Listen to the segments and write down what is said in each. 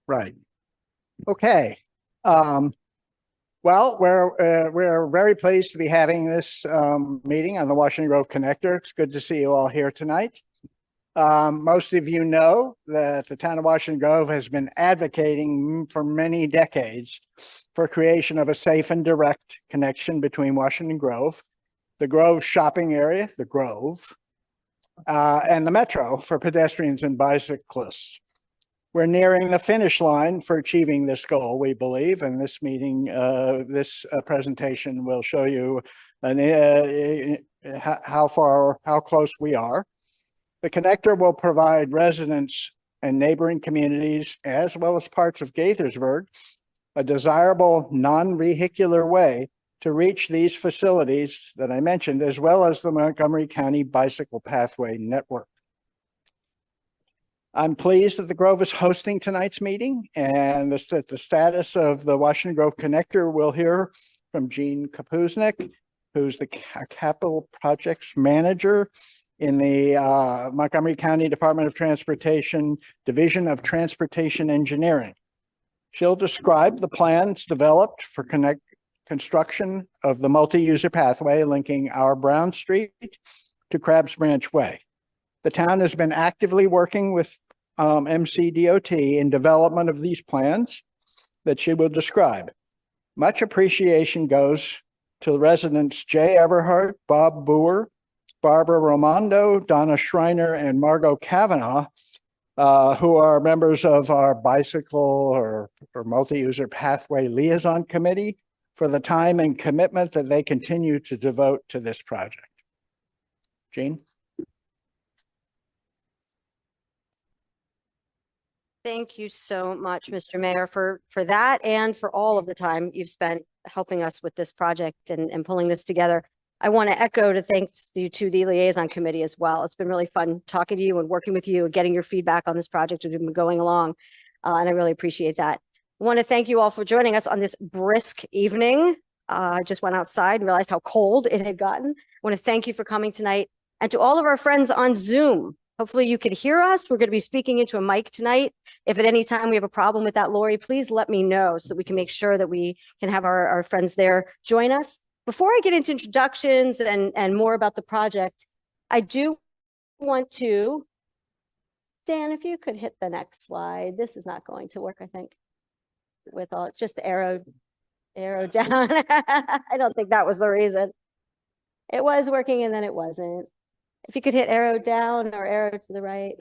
Right. Okay. Well, we're very pleased to be having this meeting on the Washington Grove Connector. It's good to see you all here tonight. Most of you know that the town of Washington Grove has been advocating for many decades for creation of a safe and direct connection between Washington Grove, the Grove shopping area, the Grove, and the Metro for pedestrians and bicyclists. We're nearing the finish line for achieving this goal, we believe, and this meeting, this presentation will show you how close we are. The connector will provide residents and neighboring communities, as well as parts of Gaithersburg, a desirable non-vehicular way to reach these facilities that I mentioned, as well as the Montgomery County Bicycle Pathway Network. I'm pleased that the Grove is hosting tonight's meeting, and the status of the Washington Grove Connector we'll hear from Gene Kapusnik, who's the Capital Projects Manager in the Montgomery County Department of Transportation, Division of Transportation Engineering. She'll describe the plans developed for construction of the multi-user pathway linking our Brown Street to Crabs Branch Way. The town has been actively working with MCDOT in development of these plans that she will describe. Much appreciation goes to the residents Jay Everhart, Bob Boer, Barbara Raimondo, Donna Schreiner, and Margot Kavanaugh, who are members of our bicycle or multi-user pathway liaison committee, for the time and commitment that they continue to devote to this project. Jean? Thank you so much, Mr. Mayor, for that and for all of the time you've spent helping us with this project and pulling this together. I want to echo to thanks you to the liaison committee as well. It's been really fun talking to you and working with you and getting your feedback on this project as we've been going along. And I really appreciate that. I want to thank you all for joining us on this brisk evening. I just went outside and realized how cold it had gotten. I want to thank you for coming tonight, and to all of our friends on Zoom. Hopefully you could hear us. We're going to be speaking into a mic tonight. If at any time we have a problem with that, Lori, please let me know so we can make sure that we can have our friends there join us. Before I get into introductions and more about the project, I do want to, Dan, if you could hit the next slide. This is not going to work, I think, with all just the arrow down. I don't think that was the reason. It was working and then it wasn't. If you could hit arrow down or arrow to the right.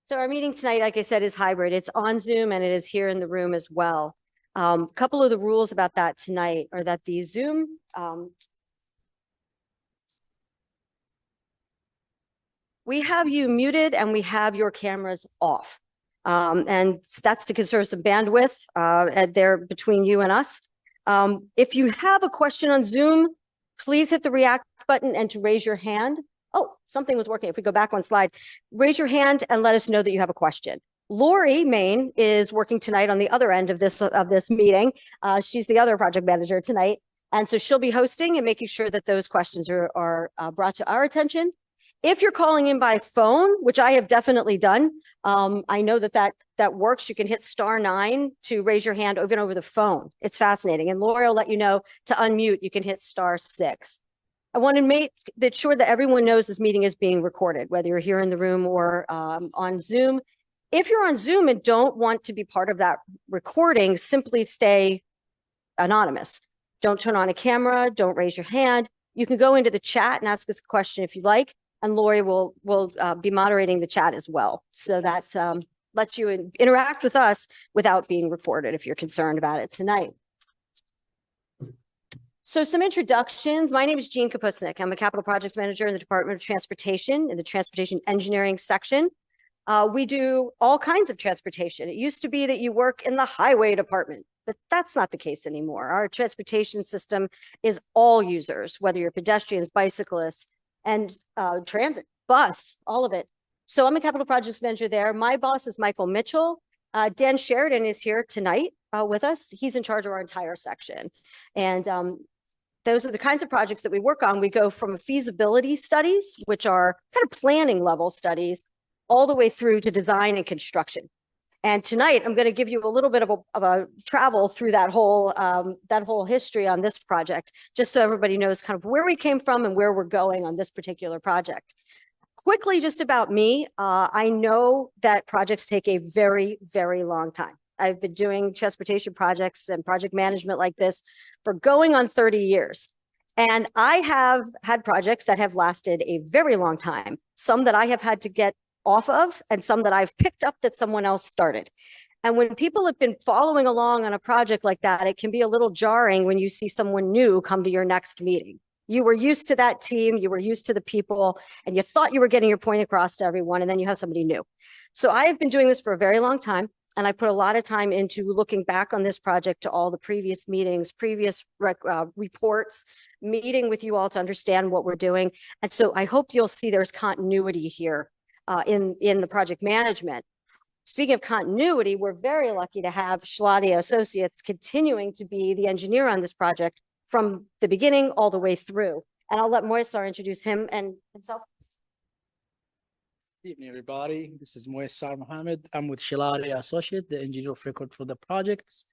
So our meeting tonight, like I said, is hybrid. It's on Zoom and it is here in the room as well. A couple of the rules about that tonight are that the Zoom we have you muted and we have your cameras off. And that's to conserve some bandwidth there between you and us. If you have a question on Zoom, please hit the react button and to raise your hand. Oh, something was working. If we go back one slide, raise your hand and let us know that you have a question. Lori Main is working tonight on the other end of this meeting. She's the other project manager tonight. And so she'll be hosting and making sure that those questions are brought to our attention. If you're calling in by phone, which I have definitely done, I know that works. You can hit *9 to raise your hand even over the phone. It's fascinating. And Lori will let you know to unmute. You can hit *6. I want to make sure that everyone knows this meeting is being recorded, whether you're here in the room or on Zoom. If you're on Zoom and don't want to be part of that recording, simply stay anonymous. Don't turn on a camera. Don't raise your hand. You can go into the chat and ask us a question if you like. And Lori will be moderating the chat as well. So that lets you interact with us without being recorded if you're concerned about it tonight. So some introductions. My name is Gene Kapusnik. I'm a capital projects manager in the Department of Transportation in the Transportation Engineering section. We do all kinds of transportation. It used to be that you work in the highway department, but that's not the case anymore. Our transportation system is all users, whether you're pedestrians, bicyclists, and transit, bus, all of it. So I'm a capital projects manager there. My boss is Michael Mitchell. Dan Sheridan is here tonight with us. He's in charge of our entire section. And those are the kinds of projects that we work on. We go from feasibility studies, which are kind of planning level studies, all the way through to design and construction. And tonight, I'm going to give you a little bit of a travel through that whole history on this project, just so everybody knows kind of where we came from and where we're going on this particular project. Quickly, just about me, I know that projects take a very, very long time. I've been doing transportation projects and project management like this for going on 30 years. And I have had projects that have lasted a very long time, some that I have had to get off of, and some that I've picked up that someone else started. And when people have been following along on a project like that, it can be a little jarring when you see someone new come to your next meeting. You were used to that team, you were used to the people, and you thought you were getting your point across to everyone, and then you have somebody new. So I have been doing this for a very long time, and I put a lot of time into looking back on this project to all the previous meetings, previous reports, meeting with you all to understand what we're doing. And so I hope you'll see there's continuity here in the project management. Speaking of continuity, we're very lucky to have Schladia Associates continuing to be the engineer on this project from the beginning all the way through. And I'll let Moisar introduce him and himself. Good evening, everybody. This is Moisar Mohammed. I'm with Schladia Associates, the engineer of record for the projects.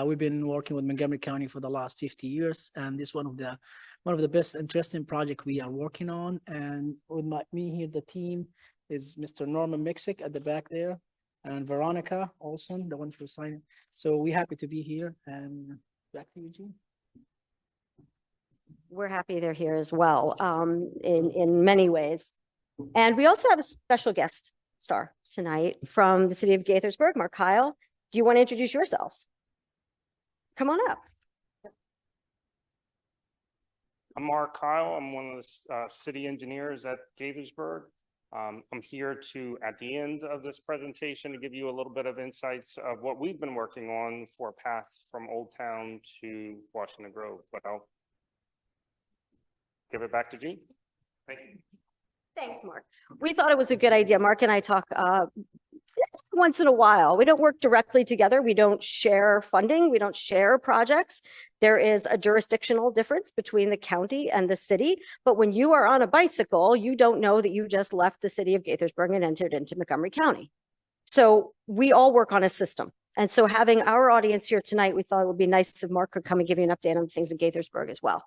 We've been working with Montgomery County for the last 50 years, and this is one of the best interesting projects we are working on. And with me here, the team is Mr. Norman Mixick at the back there, and Veronica Olson, the one who signed. So we're happy to be here, and back to you, Gene. We're happy they're here as well, in many ways. And we also have a special guest star tonight from the city of Gaithersburg. Mark Kyle, do you want to introduce yourself? Come on up. I'm Mark Kyle. I'm one of the city engineers at Gaithersburg. I'm here to, at the end of this presentation, to give you a little bit of insights of what we've been working on for a path from Old Town to Washington Grove. But I'll give it back to Gene. Thank you. Thanks, Mark. We thought it was a good idea. Mark and I talk once in a while. We don't work directly together. We don't share funding. We don't share projects. There is a jurisdictional difference between the county and the city. But when you are on a bicycle, you don't know that you just left the city of Gaithersburg and entered into Montgomery County. So we all work on a system. And so having our audience here tonight, we thought it would be nice if Mark could come and give you an update on things in Gaithersburg as well.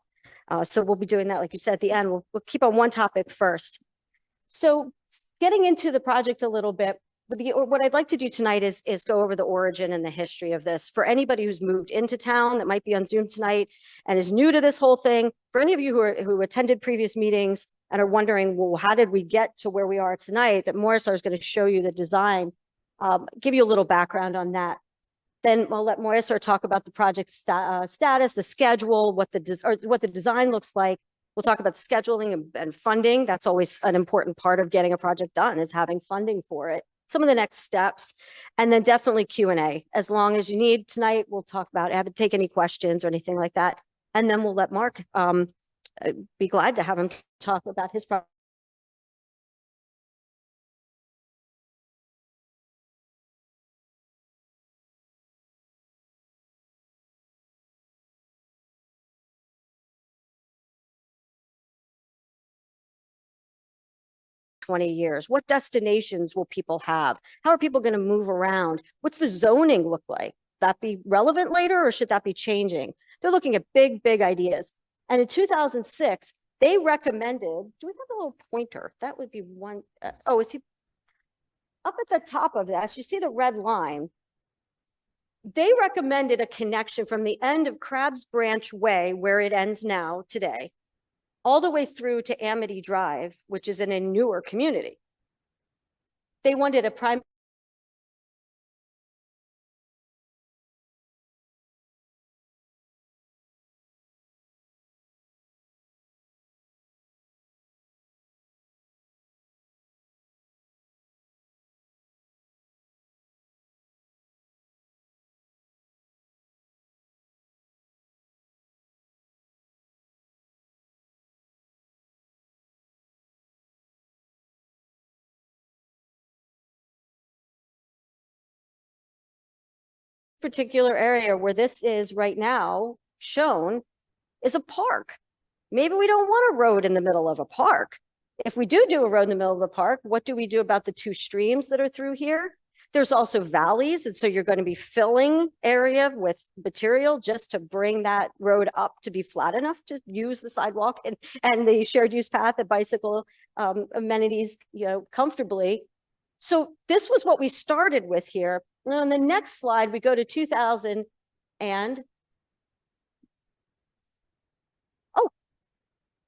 So we'll be doing that, like you said, at the end. We'll keep on one topic first. So getting into the project a little bit, what I'd like to do tonight is go over the origin and the history of this. For anybody who's moved into town that might be on Zoom tonight and is new to this whole thing, for any of you who attended previous meetings and are wondering, well, how did we get to where we are tonight, that Moisar is going to show you the design, give you a little background on that. Then I'll let Moisar talk about the project status, the schedule, what the design looks like. We'll talk about scheduling and funding. That's always an important part of getting a project done, is having funding for it. Some of the next steps, and then definitely Q&A. As long as you need tonight, we'll talk about it. Take any questions or anything like that. And then we'll let Mark be glad to have him talk about his project. Years. What destinations will people have? How are people going to move around? What's the zoning look like? That be relevant later, or should that be changing? They're looking at big, big ideas. And in 2006, they recommended, do we have a little pointer? That would be one. Oh, is he up at the top of that? You see the red line. They recommended a connection from the end of Crabs Branch Way, where it ends now today, all the way through to Amity Drive, which is in a newer community. They wanted a prime particular area where this is right now shown is a park. Maybe we don't want a road in the middle of a park. If we do a road in the middle of the park, what do we do about the two streams that are through here? There's also valleys. And so you're going to be filling area with material just to bring that road up to be flat enough to use the sidewalk and the shared use path, the bicycle amenities, comfortably. So this was what we started with here. And on the next slide, we go to 2000 and, oh,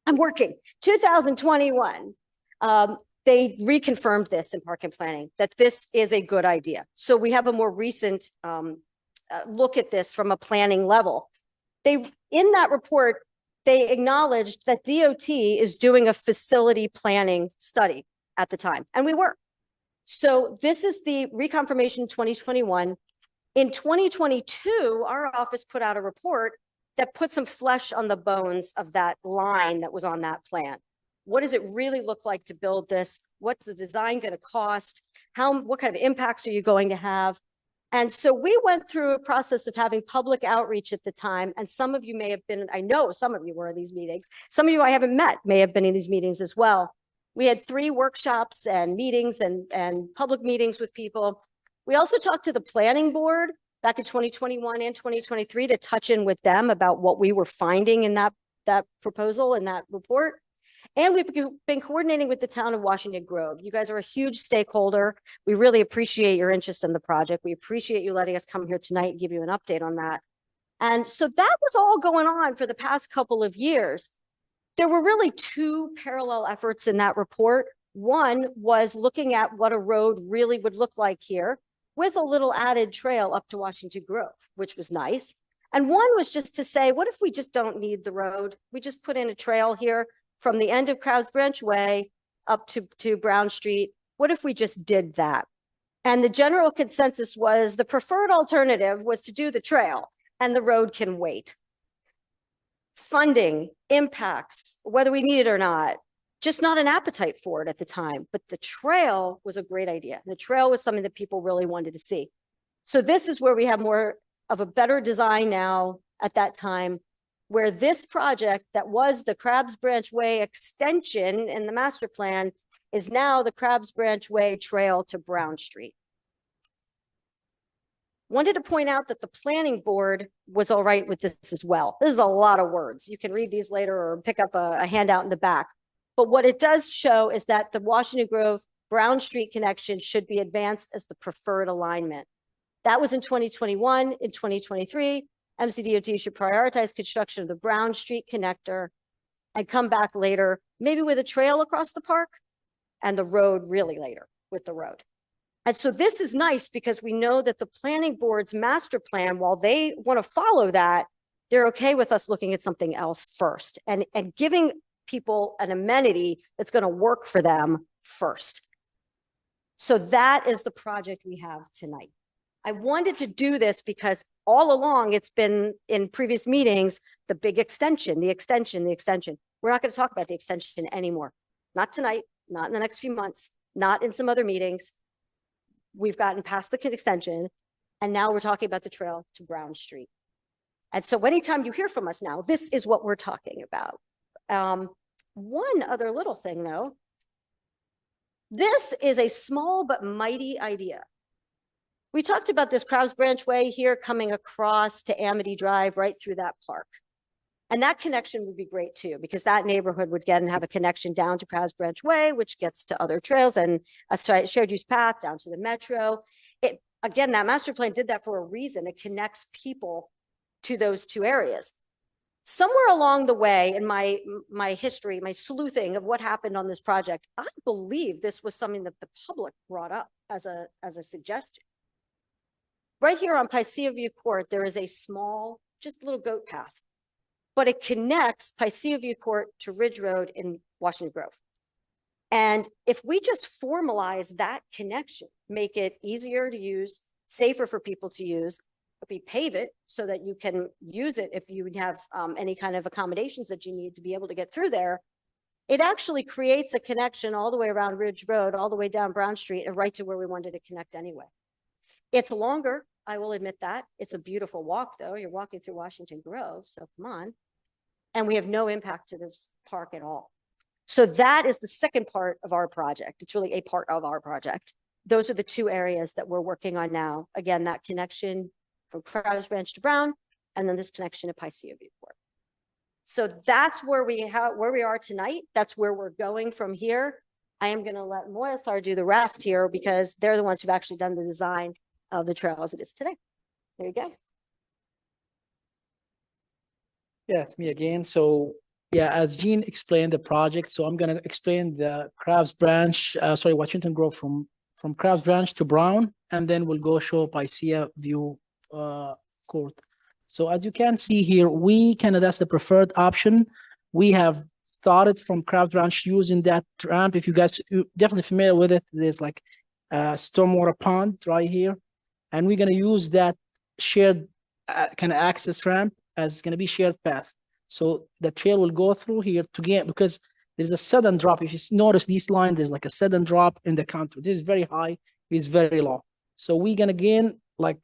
I'm working, 2021. They reconfirmed this in Park and Planning, that this is a good idea. So we have a more recent look at this from a planning level. In that report, they acknowledged that DOT is doing a facility planning study at the time, and we were. So this is the reconfirmation 2021. In 2022, our office put out a report that put some flesh on the bones of that line that was on that plan. What does it really look like to build this? What's the design going to cost? What kind of impacts are you going to have? And so we went through a process of having public outreach at the time. And some of you may have been, I know some of you were in these meetings. Some of you I haven't met may have been in these meetings as well. We had 3 workshops and meetings and public meetings with people. We also talked to the planning board back in 2021 and 2023 to touch in with them about what we were finding in that proposal and that report. And we've been coordinating with the town of Washington Grove. You guys are a huge stakeholder. We really appreciate your interest in the project. We appreciate you letting us come here tonight and give you an update on that. And so that was all going on for the past couple of years. There were really 2 parallel efforts in that report. One was looking at what a road really would look like here with a little added trail up to Washington Grove, which was nice. And one was just to say, what if we just don't need the road? We just put in a trail here from the end of Crowds Branch Way up to Brown Street. What if we just did that? And the general consensus was the preferred alternative was to do the trail, and the road can wait. Funding, impacts, whether we need it or not, just not an appetite for it at the time. But the trail was a great idea. The trail was something that people really wanted to see. So this is where we have more of a better design now at that time, where this project that was the Crabs Branch Way extension in the master plan is now the Crabs Branch Way trail to Brown Street. Wanted to point out that the planning board was all right with this as well. This is a lot of words. You can read these later or pick up a handout in the back. But what it does show is that the Washington Grove Brown Street connection should be advanced as the preferred alignment. That was in 2021. In 2023, MCDOT should prioritize construction of the Brown Street connector and come back later, maybe with a trail across the park and the road really later with the road. And so this is nice because we know that the planning board's master plan, while they want to follow that, they're okay with us looking at something else first and giving people an amenity that's going to work for them first. So that is the project we have tonight. I wanted to do this because all along it's been in previous meetings, the big extension, the extension, the extension. We're not going to talk about the extension anymore. Not tonight, not in the next few months, not in some other meetings. We've gotten past the extension, and now we're talking about the trail to Brown Street. And so anytime you hear from us now, this is what we're talking about. One other little thing though, this is a small but mighty idea. We talked about this Crabs Branch Way here coming across to Amity Drive right through that park. And that connection would be great too, because that neighborhood would get and have a connection down to Crabs Branch Way, which gets to other trails and a shared use path down to the metro. Again, that master plan did that for a reason. It connects people to those 2 areas. Somewhere along the way in my history, my sleuthing of what happened on this project, I believe this was something that the public brought up as a suggestion. Right here on Picea View Court, there is a small, just little goat path, but it connects Picea View Court to Ridge Road in Washington Grove. And if we just formalize that connection, make it easier to use, safer for people to use, if we pave it so that you can use it if you have any kind of accommodations that you need to be able to get through there, it actually creates a connection all the way around Ridge Road, all the way down Brown Street, and right to where we wanted to connect anyway. It's longer, I will admit that. It's a beautiful walk though. You're walking through Washington Grove, so come on. and we have no impact to this park at all. So that is the second part of our project. It's really a part of our project. Those are the two areas that we're working on now. Again, that connection from Crowds Branch to Brown, and then this connection to Picea Viewport. So that's where we are tonight. That's where we're going from here. I am going to let Moyasar do the rest here because they're the ones who've actually done the design of the trail as it is today. There you go. Yeah, it's me again. So yeah, as Gene explained the project, so I'm gonna explain the Crabs Branch, Washington Grove from Crabs Branch to Brown, and then we'll go show Picea View Court. So as you can see here, that's the preferred option. We have started from Crabs Branch using that ramp. If you guys you're definitely familiar with it, there's like a stormwater pond right here, and we're gonna use that shared kind of access ramp as going to be shared path. So the trail will go through here to get, because there's a sudden drop. If you notice these lines, there's like a sudden drop in the contour. This is very high, it's very low. So we're going to gain like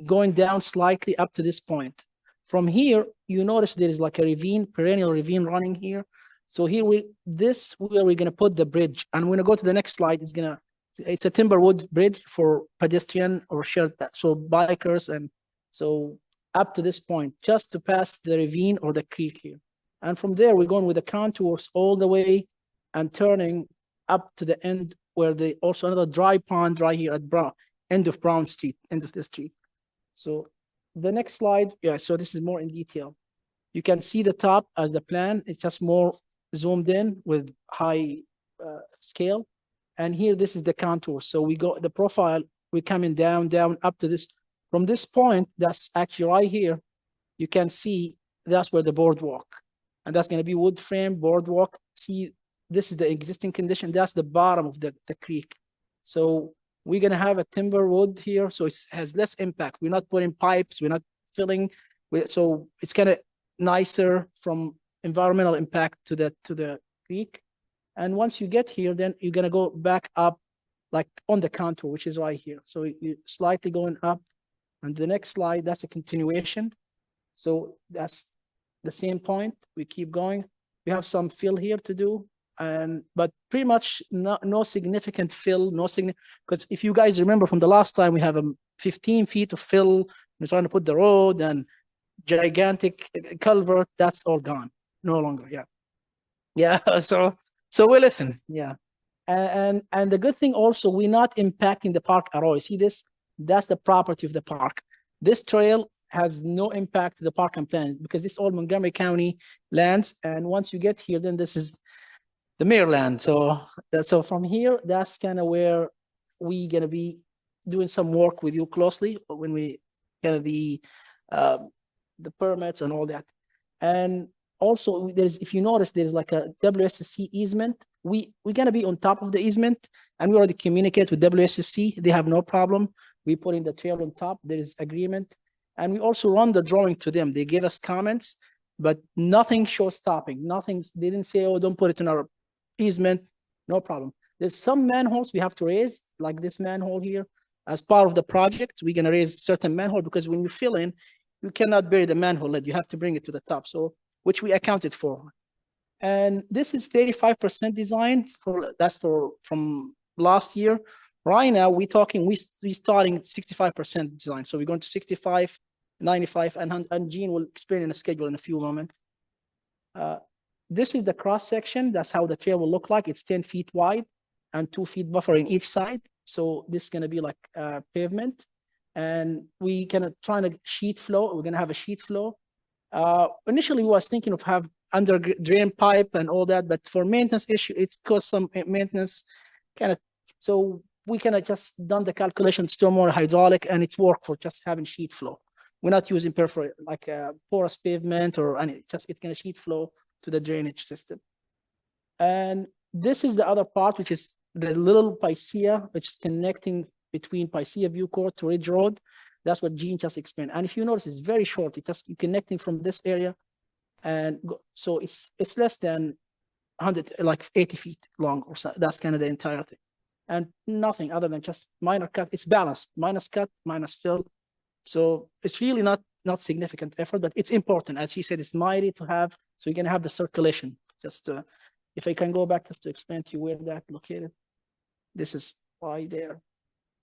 going down slightly up to this point. From here, you notice there is like a ravine, perennial ravine running here. So here where we're going to put the bridge. And we're going to go to the next slide. It's a timberwood bridge for pedestrian or shared, so bikers. And so up to this point, just to pass the ravine or the creek here. And from there, we're going with the contours all the way and turning up to the end where also another dry pond right here at Brown, end of Brown Street, end of the street. So the next slide, yeah, so this is more in detail. You can see the top as the plan. It's just more zoomed in with high scale. And here, this is the contour. So we go, the profile, we're coming down up to this. From this point, that's actually right here, you can see that's where the boardwalk, and that's going to be wood frame boardwalk. See, this is the existing condition. That's the bottom of the creek. So we're going to have a timber wood here. So it has less impact. We're not putting pipes. We're not filling. So it's kind of nicer from environmental impact to the creek. And once you get here, then you're going to go back up like on the contour, which is right here. So you're slightly going up. And the next slide, that's a continuation. So that's the same point. We keep going. We have some fill here to do, but pretty much no significant fill, because if you guys remember from the last time, we have 15 feet of fill. We're trying to put the road and gigantic culvert. That's all gone, no longer. Yeah. So we listen. Yeah, and the good thing also, we're not impacting the park at all. You see this? That's the property of the park. This trail has no impact to the park and plan because this is all Montgomery County lands. And once you get here, then this is the Maryland. So from here, that's kind of where we're going to be doing some work with you closely when we going to be the permits and all that. And also, if you notice, there's like a WSSC easement. We're going to be on top of the easement, and we already communicate with WSSC. They have no problem. We put in the trail on top. There is agreement. And we also run the drawing to them. They gave us comments, but nothing shows stopping. They didn't say, oh, don't put it in our easement. No problem. There's some manholes we have to raise, like this manhole here. As part of the project, we're going to raise certain manhole because when you fill in, you cannot bury the manhole lid. You have to bring it to the top, so which we accounted for. And this is 35% design from last year. Right now, we're starting 65% design. So we're going to 65, 95, and Gene will explain in a schedule in a few moments. This is the cross section. That's how the trail will look like. It's 10 feet wide and 2 feet buffer in each side. So this is going to be like pavement. And we kind trying to sheet flow. We're going to have a sheet flow. Initially, we was thinking of have under drain pipe and all that, but for maintenance issue, it's caused some maintenance so we just done the calculation, stormwater hydraulic, and it's work for just having sheet flow. We're not using perforate like porous pavement or any, it's going to sheet flow to the drainage system. And this is the other part, which is the little Picea, which is connecting between Picea View Court to Ridge Road. That's what Gene just explained. And if you notice, it's very short. It's just connecting from this area, and so it's less than 100, like 80 feet long or so. That's kind of the entire thing. And nothing other than just minor cut. It's balanced, minus cut, minus fill. So it's really not significant effort, but it's important. As he said, it's mighty to have So you're gonna have the circulation. Just if I can go back just to explain to you where that located. This is right there,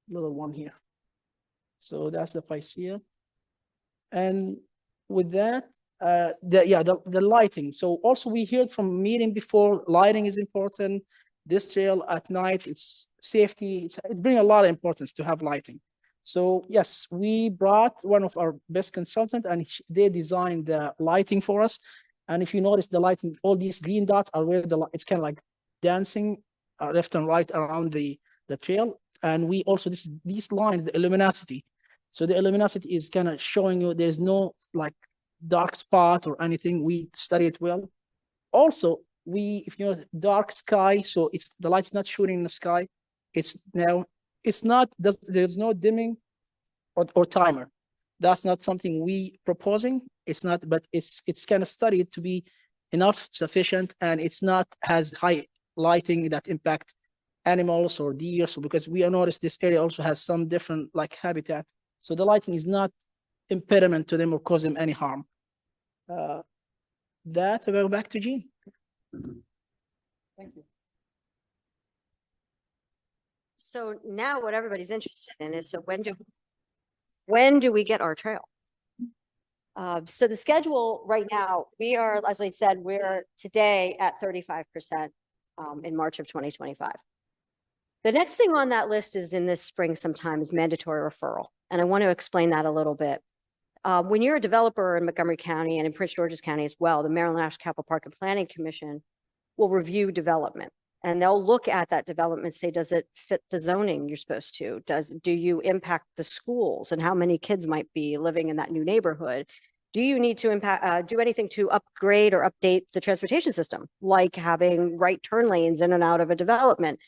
little one here. So that's the Picea. And with that, the lighting. So also we heard from meeting before, lighting is important. This trail at night, it's safety. It brings a lot of importance to have lighting. So yes, we brought one of our best consultants and they designed the lighting for us. And if you notice the lighting, all these green dots are where it's kind of like dancing left and right around the trail. And we also, these lines, the luminosity. So the luminosity is kind of showing you there's no like dark spot or anything. We study it well. Also, if you know, dark sky, so the light's not shooting in the sky. There's no dimming or timer. That's not something we proposing. It's not, but it's kind of studied to be enough, sufficient, and it's not has high lighting that impact animals or deer. So because we noticed this area also has some different like habitat. So the lighting is not impediment to them or cause them any harm. I'll go back to Gene. Thank you. So now what everybody's interested in is, so when do we get our trail? So the schedule right now, we are, as I said, we're today at 35% in March of 2025. The next thing on that list is in this spring sometime is mandatory referral. And I want to explain that a little bit. When you're a developer in Montgomery County and in Prince George's County as well, the Maryland National Capital Park and Planning Commission will review development. And they'll look at that development and say, does it fit the zoning you're supposed to? Do you impact the schools and how many kids might be living in that new neighborhood? Do you need to do anything to upgrade or update the transportation system, like having right turn lanes in and out of a development?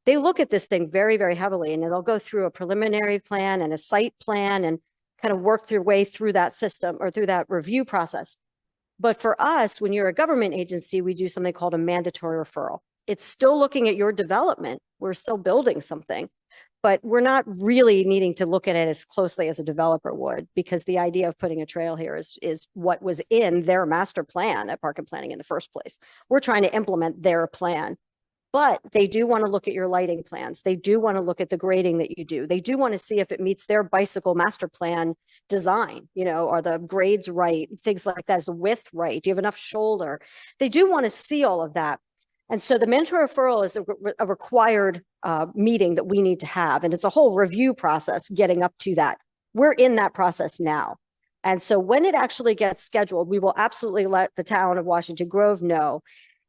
They look at this thing very, very heavily, and they'll go through a preliminary plan and a site plan and kind of work their way through that system or through that review process. But for us, when you're a government agency, we do something called a mandatory referral. It's still looking at your development. We're still building something, but we're not really needing to look at it as closely as a developer would, because the idea of putting a trail here is what was in their master plan at Park and Planning in the first place. We're trying to implement their plan. But they do want to look at your lighting plans. They do want to look at the grading that you do. They do want to see if it meets their bicycle master plan design, you know, are the grades right, things like that. Is the width right? Do you have enough shoulder? They do want to see all of that. And so the mandatory referral is a required meeting that we need to have. And it's a whole review process getting up to that. We're in that process now. And so when it actually gets scheduled, we will absolutely let the town of Washington Grove know.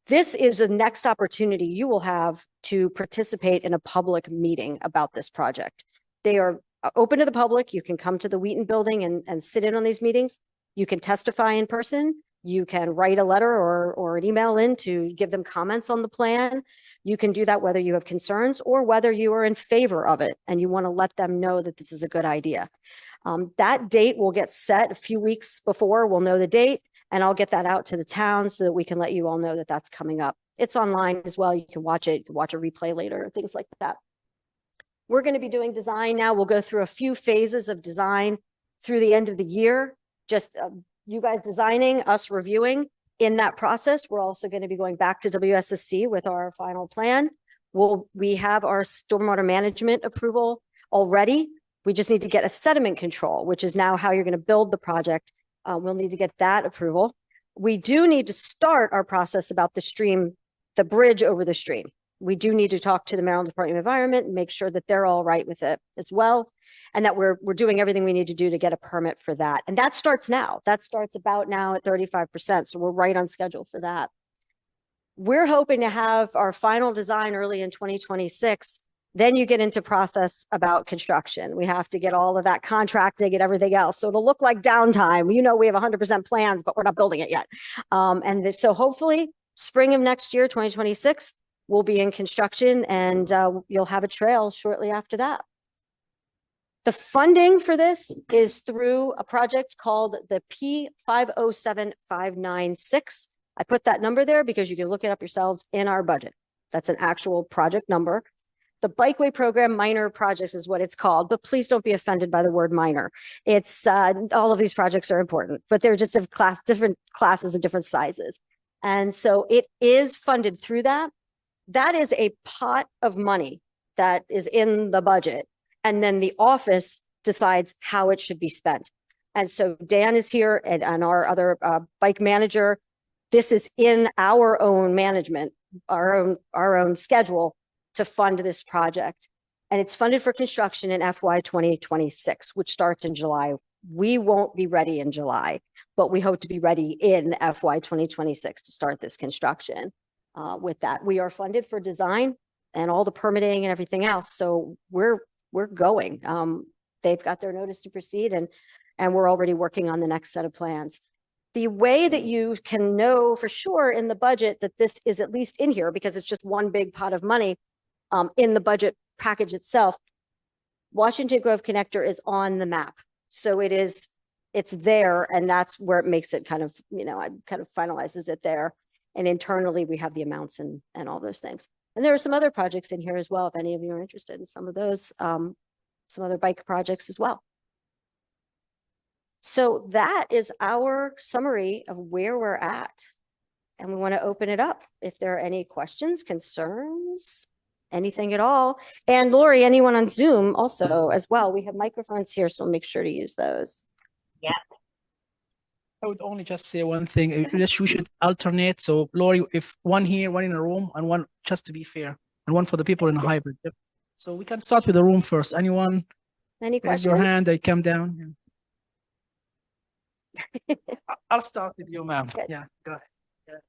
This is the next opportunity you will have to participate in a public meeting about this project. They are open to the public. You can come to the Wheaton building and sit in on these meetings. You can testify in person. You can write a letter or an email in to give them comments on the plan. You can do that whether you have concerns or whether you are in favor of it and you want to let them know that this is a good idea. That date will get set a few weeks before. We'll know the date. And I'll get that out to the town so that we can let you all know that that's coming up. It's online as well. You can watch it, you can watch a replay later, things like that. We're going to be doing design now. We'll go through a few phases of design through the end of the year. Just you guys designing, us reviewing. In that process, we're also going to be going back to WSSC with our final plan. We have our stormwater management approval already. We just need to get a sediment control, which is now how you're going to build the project. We'll need to get that approval. We do need to start our process about the stream, the bridge over the stream. We do need to talk to the Maryland Department of Environment and make sure that they're all right with it as well. And that we're doing everything we need to do to get a permit for that. And that starts now. That starts about now at 35%. So we're right on schedule for that. We're hoping to have our final design early in 2026. Then you get into process about construction. We have to get all of that contracting and everything else. So it'll look like downtime. You know, we have 100% plans, but we're not building it yet. So hopefully spring of next year, 2026, we'll be in construction and you'll have a trail shortly after that. The funding for this is through a project called the P507596. I put that number there because you can look it up yourselves in our budget. That's an actual project number. The Bikeway Program Minor Projects is what it's called, but please don't be offended by the word minor. It's all of these projects are important, but they're just different classes and different sizes. And so it is funded through that. That is a pot of money that is in the budget. And then the office decides how it should be spent. And so Dan is here and our other bike manager. This is in our own management, our own schedule to fund this project. And it's funded for construction in FY 2026, which starts in July. We won't be ready in July, but we hope to be ready in FY 2026 to start this construction. With that, we are funded for design and all the permitting and everything else. So we're going. They've got their notice to proceed and we're already working on the next set of plans. The way that you can know for sure in the budget that this is at least in here, because it's just one big pot of money in the budget package itself, Washington Grove Connector is on the map. So it's there, and that's where it makes it kind of, kind of finalizes it there. And internally, we have the amounts and all those things. And there are some other projects in here as well, if any of you are interested in some of those, some other bike projects as well. So that is our summary of where we're at. And we want to open it up if there are any questions, concerns, anything at all. And Lori, anyone on Zoom also as well. We have microphones here, so we'll make sure to use those. I would only just say one thing. We should alternate. So Lori, if one here, one in a room, and one, just to be fair, and one for the people in a hybrid. Yep. So we can start with the room first. Anyone? Any Raise questions? your hand. I come down. Yeah. I'll start with you, ma'am. Good. Yeah, go ahead.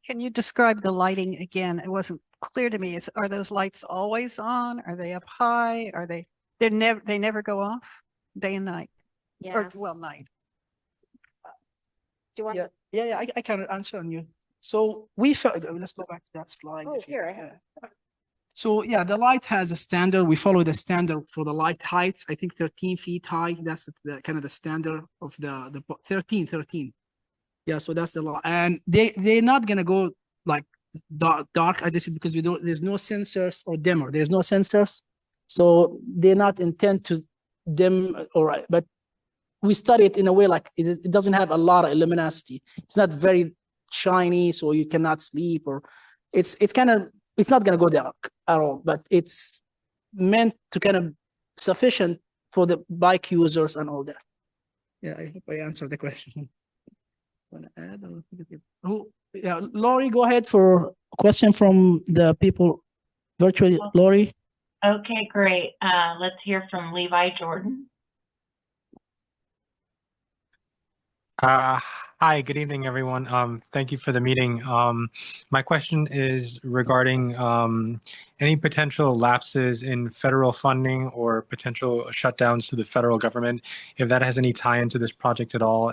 Can you describe the lighting again? It wasn't clear to me. Are those lights always on? Are they up high? Are they never go off day and night? Or Yes. well, night. Do you want? Yeah. I can answer on you. So we felt, let's go back to that slide. Oh, if you- here I have yeah. So yeah, the light has a standard. We follow the standard for the light heights. I think 13 feet high. That's the kind of the standard of the 13. Yeah, so that's the law. And they're not gonna go like dark, as I said, because there's no sensors or dimmer. There's no sensors. So they're not intent to dim but we study it in a way like it doesn't have a lot of luminosity. It's not very shiny, so you cannot sleep, or it's not gonna go dark at all, but it's meant to kind of sufficient for the bike users and all that. Yeah, I hope I answered the question. Wanna add or who? Yeah, Lori, go ahead for a question from the people virtually. Lori. Okay, great. Let's hear from Levi Jordan. Hi, good evening, everyone. Thank you for the meeting. My question is regarding any potential lapses in federal funding or potential shutdowns to the federal government, if that has any tie into this project at all,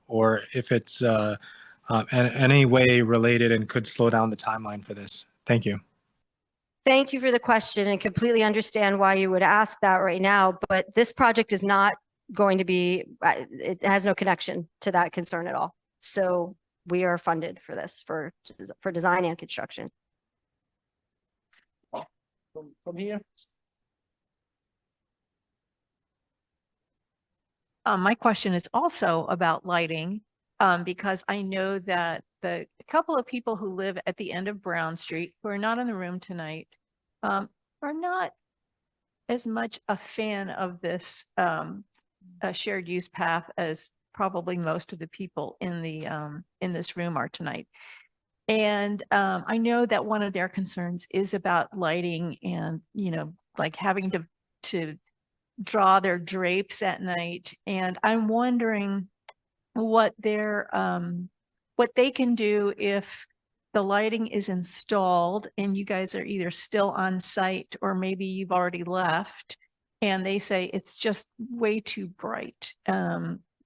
or if it's in any way related and could slow down the timeline for this. Thank you. Thank you for the question and completely understand why you would ask that right now, but this project is not going to be, it has no connection to that concern at all. So we are funded for this, for design and construction. From here. My question is also about lighting, because I know that a couple of people who live at the end of Brown Street, who are not in the room tonight, are not as much a fan of this a shared use path as probably most of the people in the in this room are tonight. And I know that one of their concerns is about lighting and, like having to draw their drapes at night. And I'm wondering what what they can do if the lighting is installed and you guys are either still on site or maybe you've already left and they say it's just way too bright.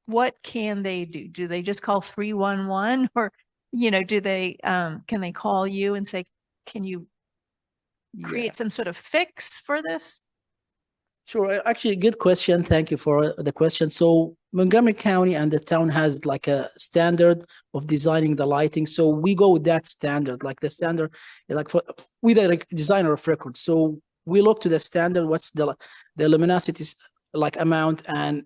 What can they do? Do they just call 311 or, do they, can they call you and say, can you create some sort of fix for this? Sure. Actually, good question. Thank you for the question. So Montgomery County and the town has like a standard of designing the lighting. So we go with that standard, like the standard, like with a designer of record. So we look to the standard, what's the luminosity like amount, and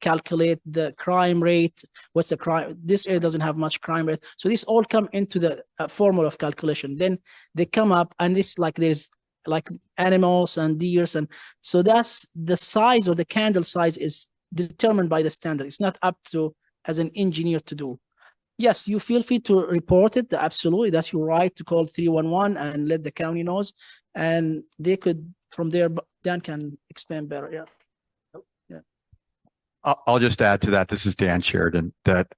calculate the crime rate, what's the crime, this area doesn't have much crime rate. So this all come into the formula of calculation. Then they come up and this like there's like animals and deers. And so that's the size or the candle size is determined by the standard. It's not up to as an engineer to do. Yes, you feel free to report it. Absolutely. That's your right to call 311 and let the county knows. And they could, from there, Dan can expand better. Yeah. I'll just add to that. This is Dan Sheridan, that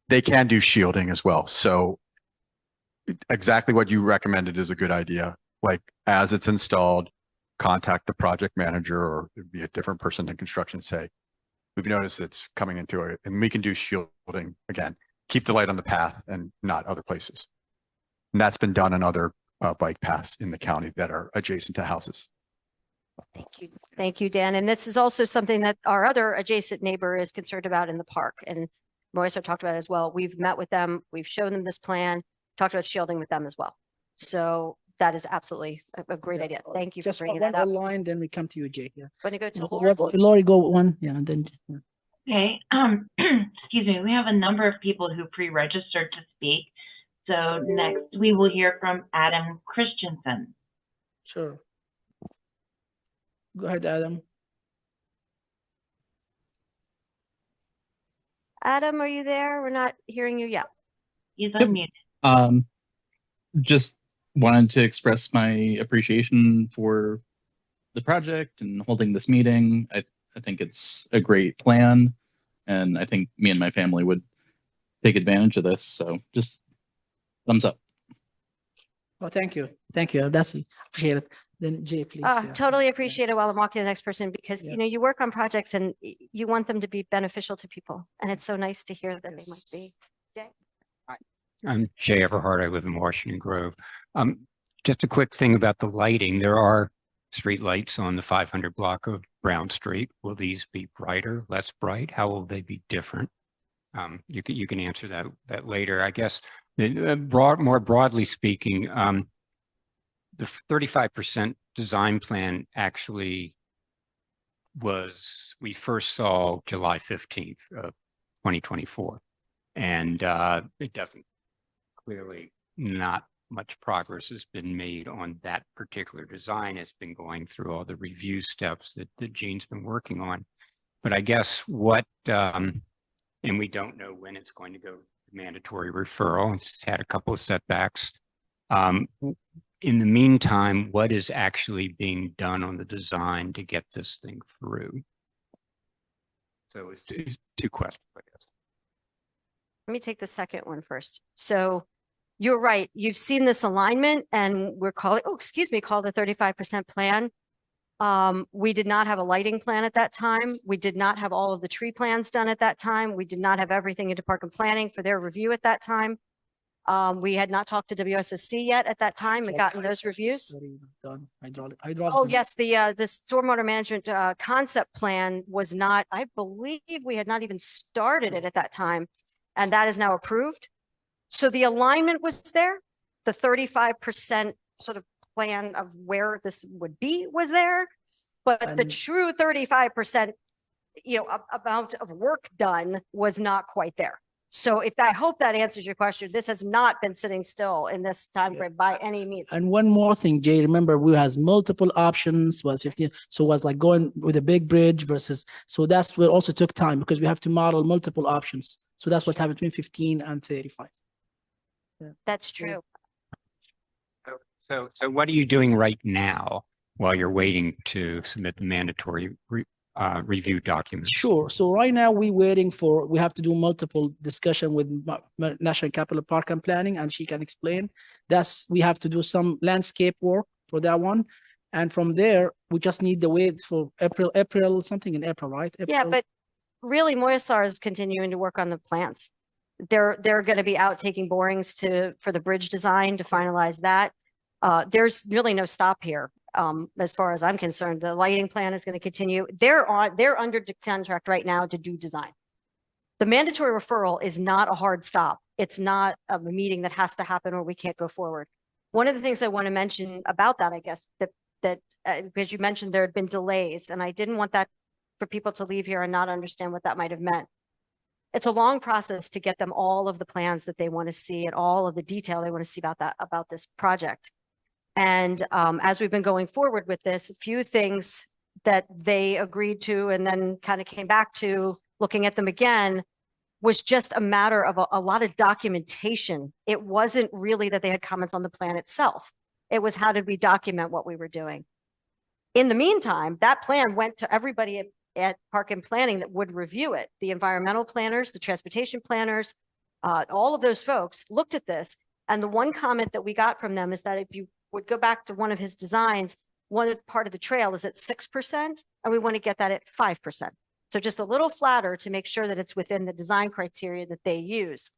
they can do shielding as well. So exactly what you recommended is a good idea. Like as it's installed, contact the project manager, or it'd be a different person in construction, say, we've noticed it's coming into it, and we can do shielding again, keep the light on the path and not other places. And that's been done on other bike paths in the county that are adjacent to houses. Thank you. Thank you, Dan. And this is also something that our other adjacent neighbor is concerned about in the park. And Moiso talked about it as well. We've met with them. We've shown them this plan, talked about shielding with them as well. So that is absolutely a great idea. Thank you for Just bringing one that up. line, then we come to you, Jay. Yeah. Want to go to Laura? Lori, go one. Yeah. And then. Yeah. Okay, excuse me, we have a number of people who pre-registered to speak. So next we will hear from Adam Christensen. Sure. Go ahead, Adam. Adam, are you there? We're not hearing you yet. He's Yep. unmuted. Just wanted to express my appreciation for the project and holding this meeting. I think it's a great plan, and I think me and my family would take advantage of this. So just thumbs up. Oh, thank you. Thank you. That's appreciate it. Then Jay, please. Yeah. Totally appreciate it while I'm walking to the next person because, Yeah. you know, you work on projects and you want them to be beneficial to people. And it's so nice to hear that they might be. I'm Jay Everhart. I live in Washington Grove. Just a quick thing about the lighting. There are street lights on the 500 block of Brown Street. Will these be brighter, less bright? How will they be different? You can answer that later. I guess more broadly speaking, the 35% design plan actually we first saw July 15th of 2024, and it definitely clearly not much progress has been made on that particular design. It's been going through all the review steps that Gene's been working on. But I guess and we don't know when it's going to go to mandatory referral. It's had a couple of setbacks. In the meantime, what is actually being done on the design to get this thing through? So it's two questions, I guess. Let me take the second one first. So you're right. You've seen this alignment and we're calling, called the 35% plan. We did not have a lighting plan at that time. We did not have all of the tree plans done at that time. We did not have everything into Park and Planning for their review at that time. We had not talked to WSSC yet at that time and gotten those reviews. Done. Hydraulic. Oh, yes, the stormwater management concept plan was not, I believe we had not even started it at that time, and that is now approved. So the alignment was there. The 35% sort of plan of where this would be was there, but the true 35%, amount of work done was not quite there. So I hope that answers your question. This has not been sitting still in this time frame by any means. And one more thing, Jay, remember we has multiple options, was 15. So it was like going with a big bridge versus, so that's what also took time because we have to model multiple options. So that's what happened between 15 and 35. Yeah. That's true. So what are you doing right now while you're waiting to submit the mandatory review documents? Sure. So right now we have to do multiple discussion with National Capital Park and Planning, and she can explain. We have to do some landscape work for that one. And from there, we just need the wait for April, something in April, right? Yeah, but really Moyasar is continuing to work on the plans. They're going to be out taking borings for the bridge design to finalize that. There's really no stop here. As far as I'm concerned, the lighting plan is going to continue. They're under contract right now to do design. The mandatory referral is not a hard stop. It's not a meeting that has to happen or we can't go forward. One of the things I want to mention about that, I guess, that because you mentioned there had been delays, and I didn't want that for people to leave here and not understand what that might have meant. It's a long process to get them all of the plans that they want to see and all of the detail they want to see about this project. And as we've been going forward with this, a few things that they agreed to and then kind of came back to looking at them again was just a matter of a lot of documentation. It wasn't really that they had comments on the plan itself. It was how did we document what we were doing. In the meantime, that plan went to everybody at Park and Planning that would review it. The environmental planners, the transportation planners, all of those folks looked at this. And the one comment that we got from them is that if you would go back to one of his designs, one part of the trail is at 6%, and we want to get that at 5%. So just a little flatter to make sure that it's within the design criteria that they use.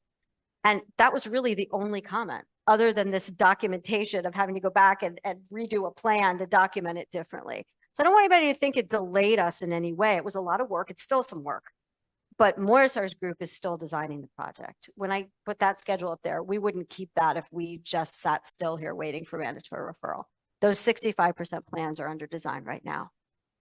And that was really the only comment, other than this documentation of having to go back and redo a plan to document it differently. So I don't want anybody to think it delayed us in any way. It was a lot of work. It's still some work. But Morrisar's group is still designing the project. When I put that schedule up there, we wouldn't keep that if we just sat still here waiting for mandatory referral. Those 65% plans are under design right now.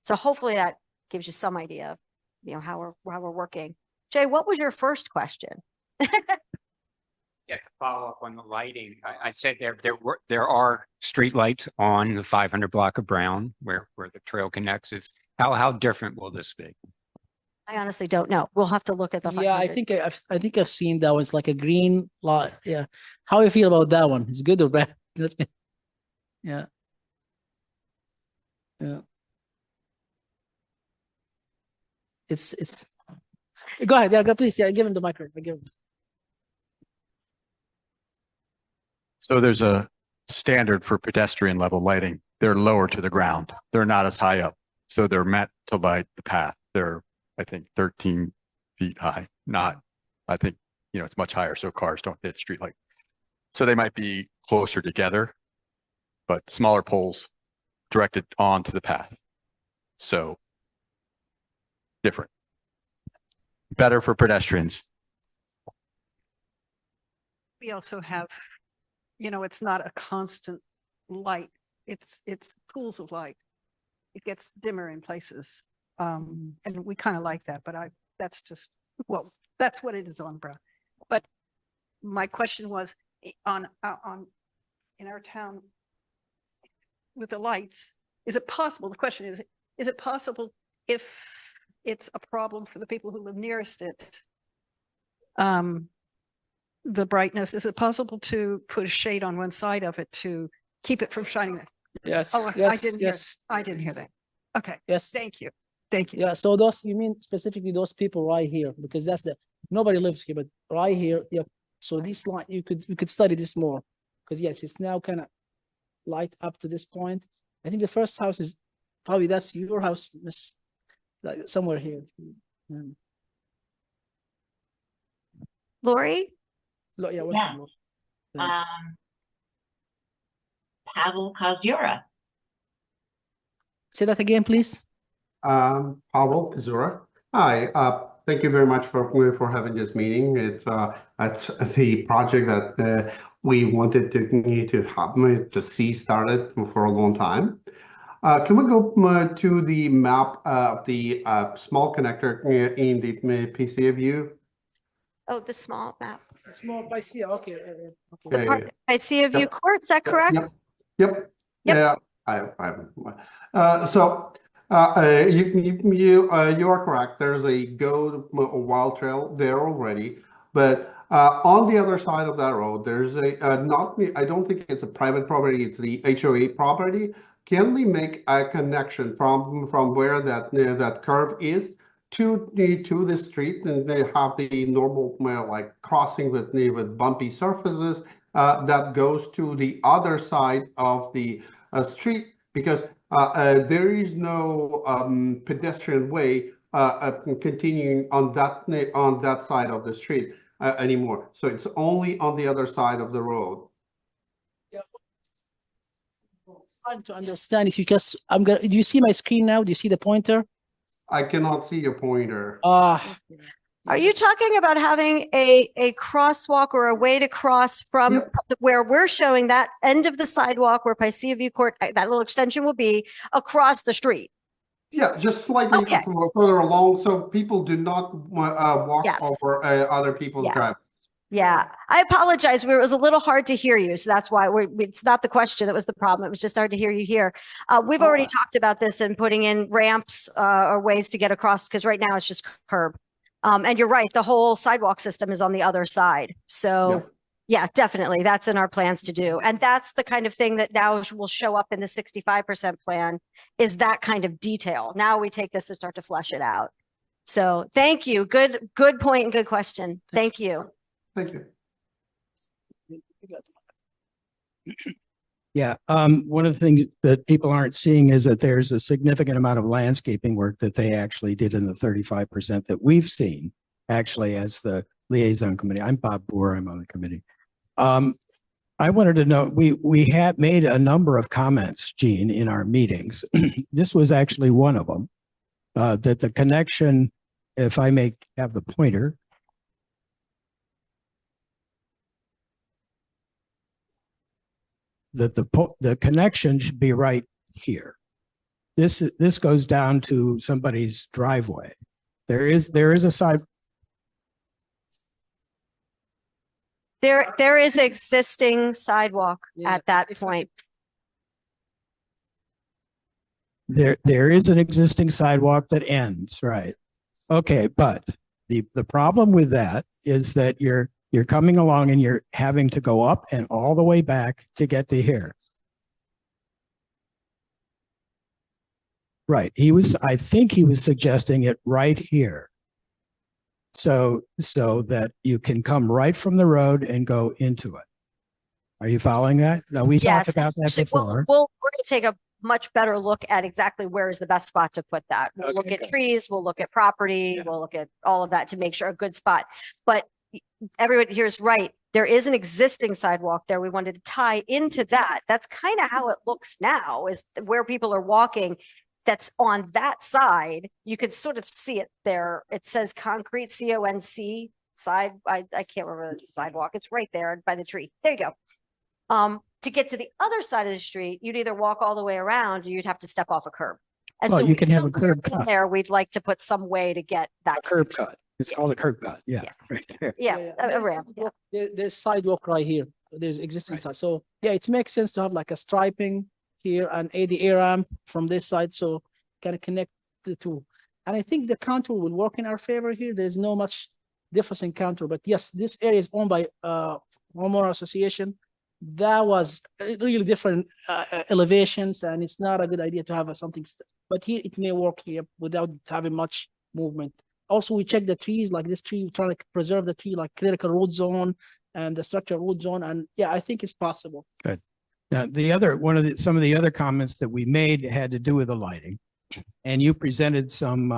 So hopefully that gives you some idea of, you know, how we're working. Jay, what was your first question? Yeah, to follow up on the lighting, I said there are street lights on the 500 block of Brown where the trail connects. How different will this be? I honestly don't know. We'll have to look at the. Yeah, 500. I think I've seen that one. It's like a green lot. Yeah. How do you feel about that one? Is it good or bad? Yeah. Yeah. It's go ahead. Yeah, go please. Yeah, give him the microphone. Give him. So there's a standard for pedestrian level lighting. They're lower to the ground. They're not as high up. So they're meant to light the path. They're, I think, 13 feet high. Not, I think, it's much higher. So cars don't hit street light. So they might be closer together, but smaller poles directed onto the path. So different. Better for pedestrians. We also have, it's not a constant light. It's pools of light. It gets dimmer in places. And we kind of like that, but that's just, well, that's what it is on Brown. But my question was in our town with the lights, is it possible? The question is it possible if it's a problem for the people who live nearest it? The brightness, is it possible to put a shade on one side of it to keep it from shining there? Yes. Oh, yes, I didn't hear that. Okay. Yes. Thank you. Thank you. Yeah. So you mean specifically those people right here, because nobody lives here, but right here. Yeah. So this line, you could study this more, because yes, it's now kind of light up to this point. I think the first house is probably that's your house, Miss, like somewhere here. Lori? Yeah. Yeah. Pavel Koziora. Say that again, please. Pavel Kazura. Hi, thank you very much for having this meeting. It's the project that we wanted to see started for a long time. Can we go to the map of the small connector in the PCA view? Oh, the small map. Small by sea. Okay. Okay. I see a view court. Is that correct? Yep. Yeah. So you are correct. There's a wild trail there already, but on the other side of that road, there's I don't think it's a private property. It's the HOA property. Can we make a connection from where that curve is to the street, and they have the normal like crossing with bumpy surfaces that goes to the other side of the street, because there is no pedestrian way continuing on that side of the street anymore. So it's only on the other side of the road. Yeah. Trying to understand if you just do you see my screen now? Do you see the pointer? I cannot see your pointer. Are you talking about having a crosswalk or a way to cross from where we're showing that end of the sidewalk where Picea View Court, that little extension will be across the street? Yeah, just slightly Okay. further along, so people do not walk Yes. over other people's Yeah. drive. Yeah, I apologize. It was a little hard to hear you. So that's why it's not the question that was the problem. It was just hard to hear you here. We've already talked about this and putting in ramps or ways to get across because right now it's just curb. And you're right, the whole sidewalk system is on the other side. So yeah, definitely. That's in our plans to do. And that's the kind of thing that now will show up in the 65% plan is that kind of detail. Now we take this and start to flesh it out. So thank you. Good point and good question. Thank you. Thank you. Yeah, one of the things that people aren't seeing is that there's a significant amount of landscaping work that they actually did in the 35% that we've seen actually as the liaison committee. I'm Bob Boer, I'm on the committee. I wanted to know, we had made a number of comments, Gene, in our meetings. This was actually one of them, that the connection, if I may have the pointer, that the connection should be right here. This goes down to somebody's driveway. There is a side. There is existing sidewalk at that point. There is an existing sidewalk that ends, right? Okay, but the problem with that is that you're coming along and you're having to go up and all the way back to get to here. Right. I think he was suggesting it right here. So that you can come right from the road and go into it. Are you following that? No, we talked about that before. We're going to take a much better look at exactly where is the best spot to put that. We'll look at trees, we'll look at property, we'll look at all of that to make sure a good spot. But everyone here is right. There is an existing sidewalk there. We wanted to tie into that. That's kind of how it looks now, is where people are walking. That's on that side. You could sort of see it there. It says concrete, CONC side. I can't remember the sidewalk. It's right there by the tree. There you go. To get to the other side of the street, you'd either walk all the way around or you'd have to step off a curb. And Well, so you can have a somewhere curb in cut. there, we'd like to put some way to get that. A curb cut. It's called a curb cut. Yeah, right there. Yeah, a ramp. Yeah. There's sidewalk right here. There's existing side. So yeah, it makes sense to have like a striping here and ADA ramp from this side. So kind of connect the two. And I think the contour will work in our favor here. There's no much difference in contour, but yes, this area is owned by homeowner association. That was really different elevations, and it's not a good idea to have something. But here it may work here without having much movement. Also, we check the trees, like this tree, we're trying to preserve the tree, like critical root zone and the structural root zone. And yeah, I think it's possible. Good. Now, some of the other comments that we made had to do with the lighting, and you presented some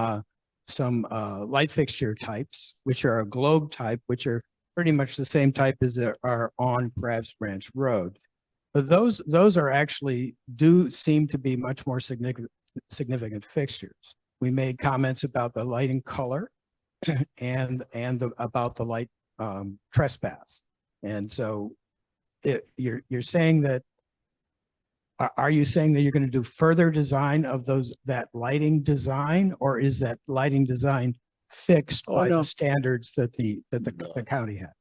light fixture types, which are a globe type, which are pretty much the same type as there are on Crabs Branch Road. But those are actually do seem to be much more significant fixtures. We made comments about the lighting color and about the light trespass. And so you're saying that, are you saying that you're going to do further design of that lighting design, or is that lighting design fixed by the standards that the county has?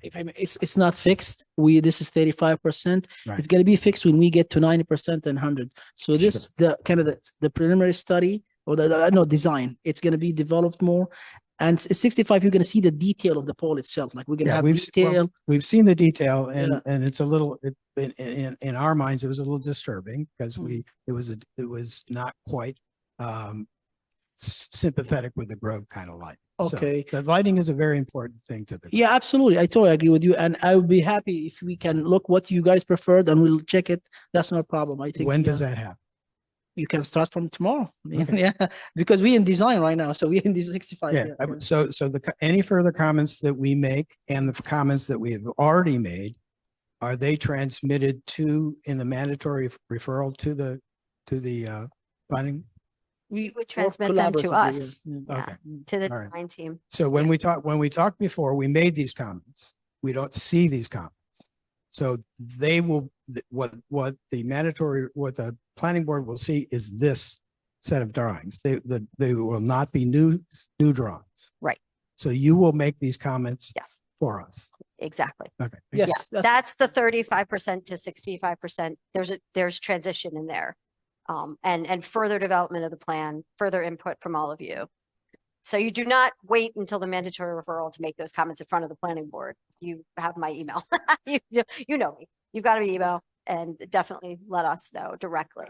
If I may, it's not fixed. This is 35%. Right. It's going to be fixed when we get to 90% and 100. So this the kind of the preliminary study or the design. It's going to be developed more. And 65, you're going to see the detail of the pole itself. Like we're going to have detail. We've seen the detail, and it's a little in our minds it was a little disturbing because it was not quite sympathetic with the Grove kind of light. Okay. So the lighting is a very important thing to the. Yeah, absolutely. I totally agree with you. And I would be happy if we can look what you guys preferred and we'll check it. That's no problem. I think. When does that happen? You can start from tomorrow. Okay. Yeah, because we're in design right now. So we're in this 65. Yeah. So any further comments that we make and the comments that we have already made, are they transmitted in the mandatory referral to the planning? We would transmit them to us, Okay. to the All right. design team. So when we talked before, we made these comments. We don't see these comments. So they will, what the planning board will see is this set of drawings. They will not be new drawings. Right. So you will make these comments Yes, for us. exactly. Okay. Yes, Yeah, that's the 35% to 65%. There's transition in there. And further development of the plan, further input from all of you. So you do not wait until the mandatory referral to make those comments in front of the planning board. You have my email. You know me. You've got an email and definitely let us know directly.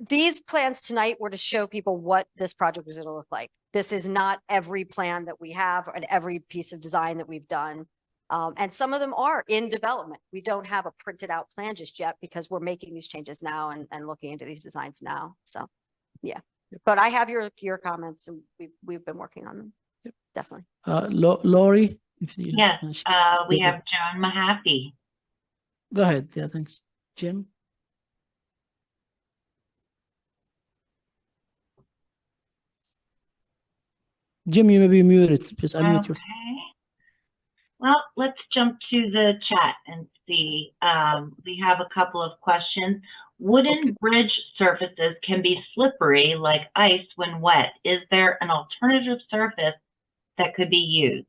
These plans tonight were to show people what this project was going to look like. This is not every plan that we have and every piece of design that we've done. And some of them are in development. We don't have a printed out plan just yet because we're making these changes now and looking into these designs now. So, yeah. But I have your comments and we've been working on them. Yep. Definitely. Lori? If you Yes, we Okay. have Joan Mahaffey. Go ahead. Yeah, thanks. Jim? Jim, you may be muted. Just unmute yourself. Okay. Well, let's jump to the chat and see. We have a couple of questions. Wooden bridge surfaces can be slippery like ice when wet. Is there an alternative surface that could be used?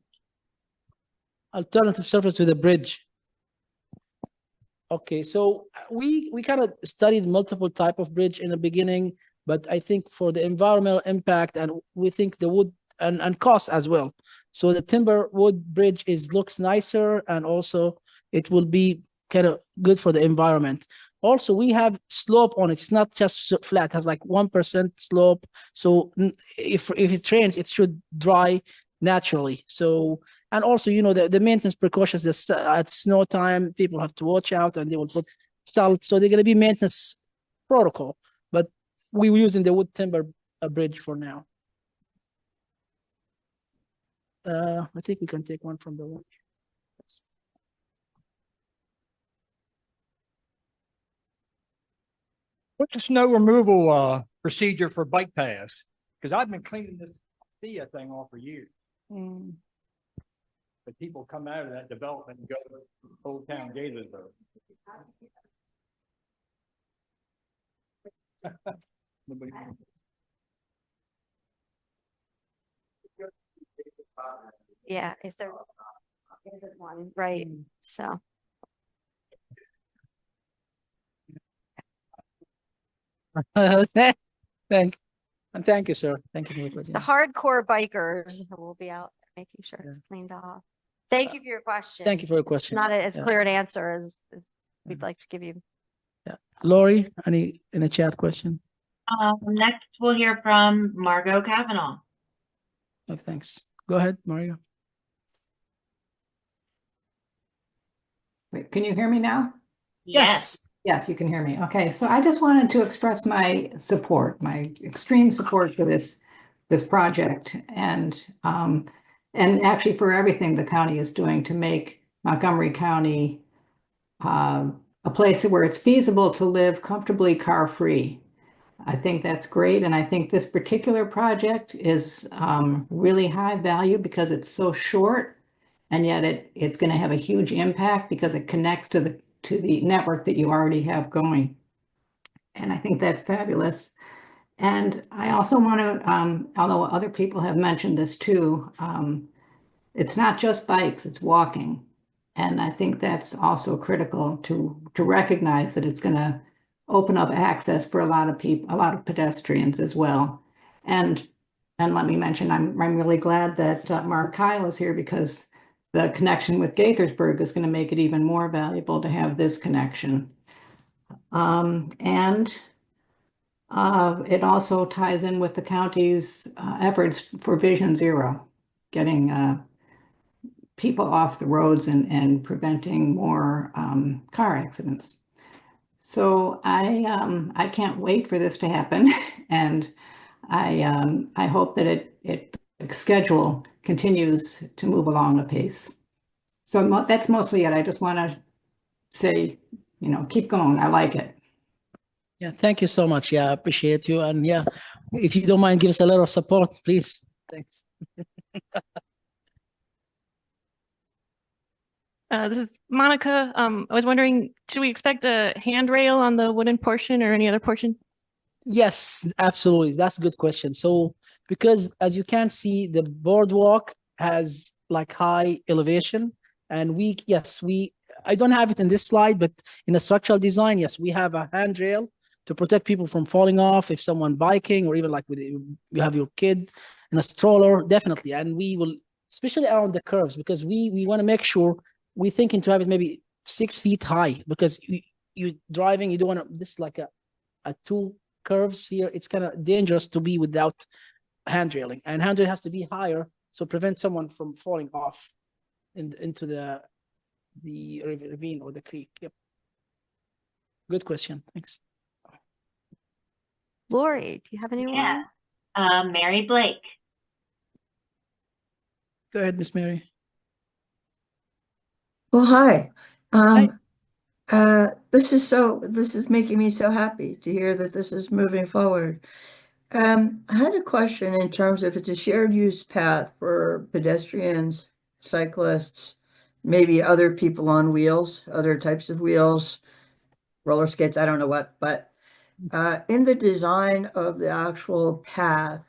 Alternative surface to the bridge. Okay, so we kind of studied multiple type of bridge in the beginning, but I think for the environmental impact and we think the wood and cost as well. So the timber wood bridge looks nicer and also it will be kind of good for the environment. Also, we have slope on it. It's not just flat, it has like 1% slope. So if it rains, it should dry naturally. So, and also, you know, the maintenance precautions at snow time, people have to watch out and they will put salt. So they're going to be maintenance protocol, but we were using the wood timber bridge for now. I think we can take one from the watch. What's the snow removal procedure for bike paths? Because I've been cleaning this Thea thing off for years. But people come out of that development and go to Old Town Gaithersburg. Nobody- Yeah, is there one, right? So. Thank you, sir. Thank you for the question. The hardcore bikers will be out making sure it's cleaned off. Thank you for your question. Thank you for your It's question. not as Yeah. clear an answer as we'd like to give you. Lori, any in a chat question? Next, we'll hear from Margot Kavanaugh. Oh, thanks. Go ahead, Mario. Wait, can you hear me now? Yes. Yes, you can hear me. Okay, so I just wanted to express my support, my extreme support for this project and actually for everything the county is doing to make Montgomery County a place where it's feasible to live comfortably car-free. I think that's great, and I think this particular project is really high value because it's so short, and yet it's going to have a huge impact because it connects to the network that you already have going. And I think that's fabulous. And I also want to, although other people have mentioned this too, it's not just bikes, it's walking. And I think that's also critical to recognize that it's going to open up access for a lot of people, a lot of pedestrians as well. And let me mention, I'm really glad that Mark Kyle is here because the connection with Gaithersburg is going to make it even more valuable to have this connection. It also ties in with the county's efforts for Vision Zero, getting people off the roads and preventing more car accidents. So I can't wait for this to happen, and I hope that the schedule continues to move along apace. So that's mostly it. I just want to say, you know, keep going. I like it. Yeah, thank you so much. Yeah, I appreciate you. And yeah, if you don't mind, give us a little support, please. Thanks. This is Monica. I was wondering, should we expect a handrail on the wooden portion or any other portion? Yes, absolutely. That's a good question. So, because as you can see, the boardwalk has like high elevation, and I don't have it in this slide, but in the structural design, yes, we have a handrail to protect people from falling off if someone biking, or even like with you have your kid in a stroller, definitely. And we will, especially around the curves, because we want to make sure we thinking to have it maybe 6 feet high, because you driving, you don't want to, this is like a two curves here, it's kind of dangerous to be without hand railing, and handrail has to be higher so prevent someone from falling off into the ravine or the creek. Yep. Good question. Thanks. Lori, do you have anyone? Yeah. Mary Blake. Go ahead, Miss Mary. Well, hi. Hi. This is making me so happy to hear that this is moving forward. I had a question in terms of it's a shared use path for pedestrians, cyclists, maybe other people on wheels, other types of wheels, roller skates, I don't know what, but in the design of the actual path,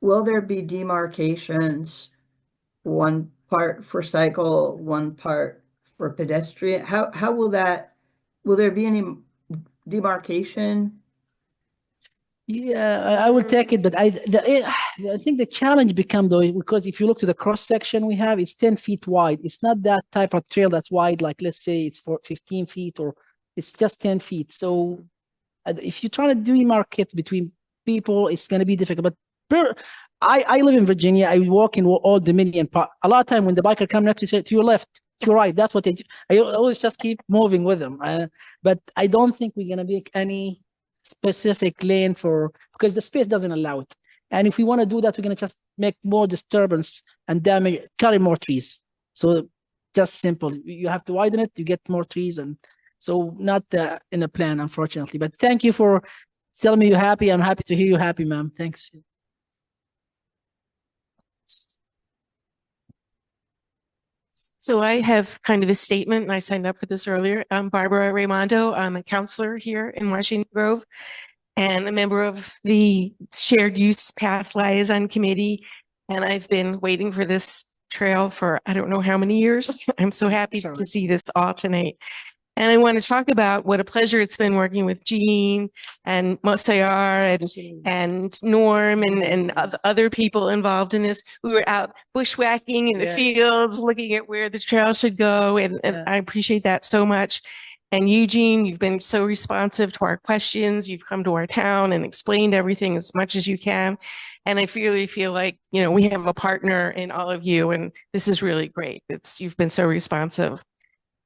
will there be demarcations, one part for cycle, one part for pedestrian? How will there be any demarcation? Yeah, I will take it, but I think the challenge become though, because if you look to the cross section we have, it's 10 feet wide. It's not that type of trail that's wide, like let's say it's for 15 feet, or it's just 10 feet. So if you're trying to demarcate between people, it's going to be difficult. But I live in Virginia. I walk in Old Dominion Park. A lot of time when the biker come next to your left, to your right, that's what they do. I always just keep moving with them. But I don't think we're going to make any specific lane because the space doesn't allow it. And if we want to do that, we're going to just make more disturbance and damage, carry more trees. So just simple. You have to widen it, you get more trees. And so not in a plan, unfortunately. But thank you for telling me you're happy. I'm happy to hear you're happy, ma'am. Thanks. So I have kind of a statement, and I signed up for this earlier. I'm Barbara Raimondo. I'm a counselor here in Washington Grove and a member of the Shared Use Path Liaison Committee. And I've been waiting for this trail for I don't know how many years. I'm so happy to see this all tonight. And I want to talk about what a pleasure it's been working with Jean and Mosayar and Norm and other people involved in this. We were out bushwhacking in the fields, looking at where the trail should go. And I appreciate that so much. And Eugene, you've been so responsive to our questions. You've come to our town and explained everything as much as you can. And I really feel like, you know, we have a partner in all of you, and this is really great. You've been so responsive.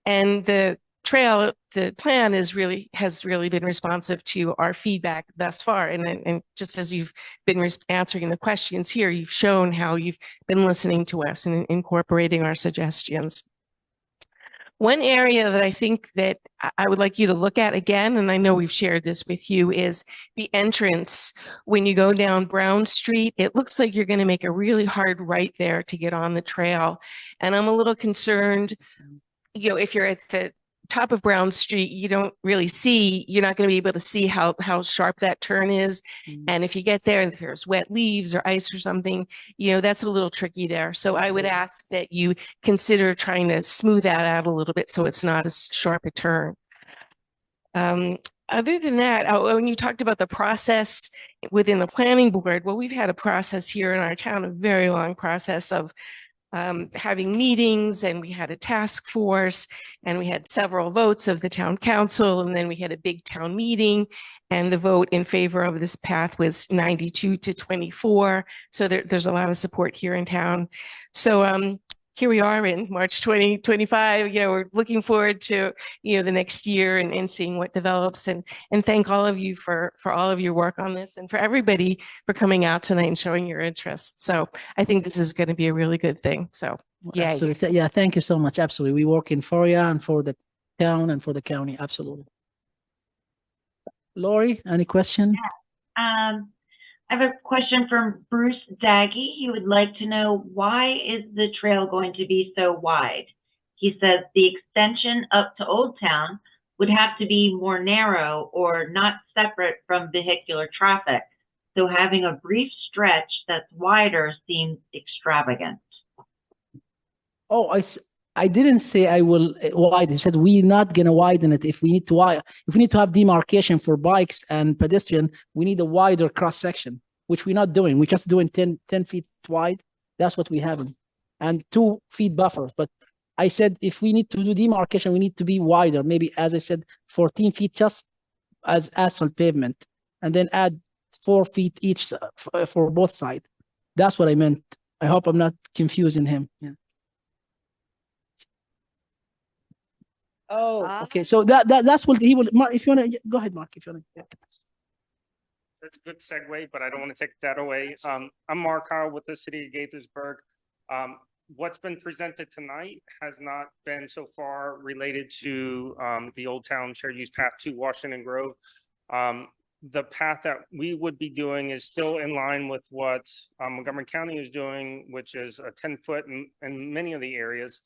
And the trail, the plan has really been responsive to our feedback thus far. And just as you've been answering the questions here, you've shown how you've been listening to us and incorporating our suggestions. One area that I think that I would like you to look at again, and I know we've shared this with you, is the entrance. When you go down Brown Street, it looks like you're going to make a really hard right there to get on the trail. And I'm a little concerned, you know, if you're at the top of Brown Street, you're not going to be able to see how sharp that turn is. And if you get there and if there's wet leaves or ice or something, you know, that's a little tricky there. So I would ask that you consider trying to smooth that out a little bit so it's not as sharp a turn. Other than that, when you talked about the process within the planning board, well, we've had a process here in our town, a very long process of having meetings, and we had a task force, and we had several votes of the town council, and then we had a big town meeting, and the vote in favor of this path was 92 to 24. So there's a lot of support here in town. So here we are in March 2025. You know, we're looking forward to, you know, the next year and seeing what develops, and thank all of you for all of your work on this, and for everybody for coming out tonight and showing your interest. So I think this is going to be a really good thing. So yay. Absolutely. Yeah, thank you so much. Absolutely. We work in for you and for the town and for the county. Absolutely. Lori, any question? Yeah. I have a question from Bruce Daggy. He would like to know, why is the trail going to be so wide? He says the extension up to Old Town would have to be more narrow or not separate from vehicular traffic. So having a brief stretch that's wider seems extravagant. Oh, I didn't say I will widen. I said we're not gonna widen it. If we need to have demarcation for bikes and pedestrian, we need a wider cross section, which we're not doing. We're just doing 10 feet wide. That's what we have. And 2 feet buffer. But I said if we need to do demarcation, we need to be wider. Maybe, as I said, 14 feet just as asphalt pavement, and then add 4 feet each for both sides. That's what I meant. I hope I'm not confusing him. Yeah. Oh, okay. So that's what he will. Mark, if you wanna go ahead, Mark. If you wanna. Yeah. That's a good segue, but I don't want to take that away. I'm Mark Kyle with the city of Gaithersburg. What's been presented tonight has not been so far related to the Old Town Shared Use Path to Washington Grove. The path that we would be doing is still in line with what Montgomery County is doing, which is a 10-foot in many of the areas.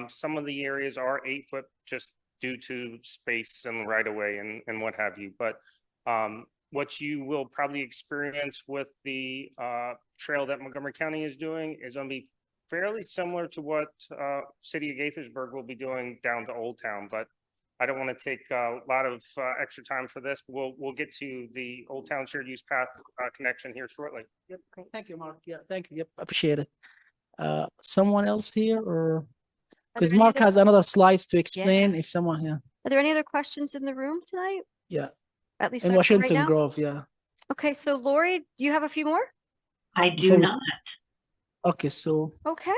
Some of the areas are 8-foot just due to space and right of way and what have you. But what you will probably experience with the trail that Montgomery County is doing is going to be fairly similar to what City of Gaithersburg will be doing down to Old Town. But I don't want to take a lot of extra time for this. We'll get to the Old Town Shared Use Path connection here shortly. Yep. Thank you, Mark. Yeah, thank you. Yep, appreciate it. Someone else here, or because Mark has another slides to explain. If someone here. Are there any other questions in the room tonight? Yeah. At least In not right Washington now? Grove. Yeah. Okay, so Lori, do you have a few more? I Before do we- not. Okay, so Okay.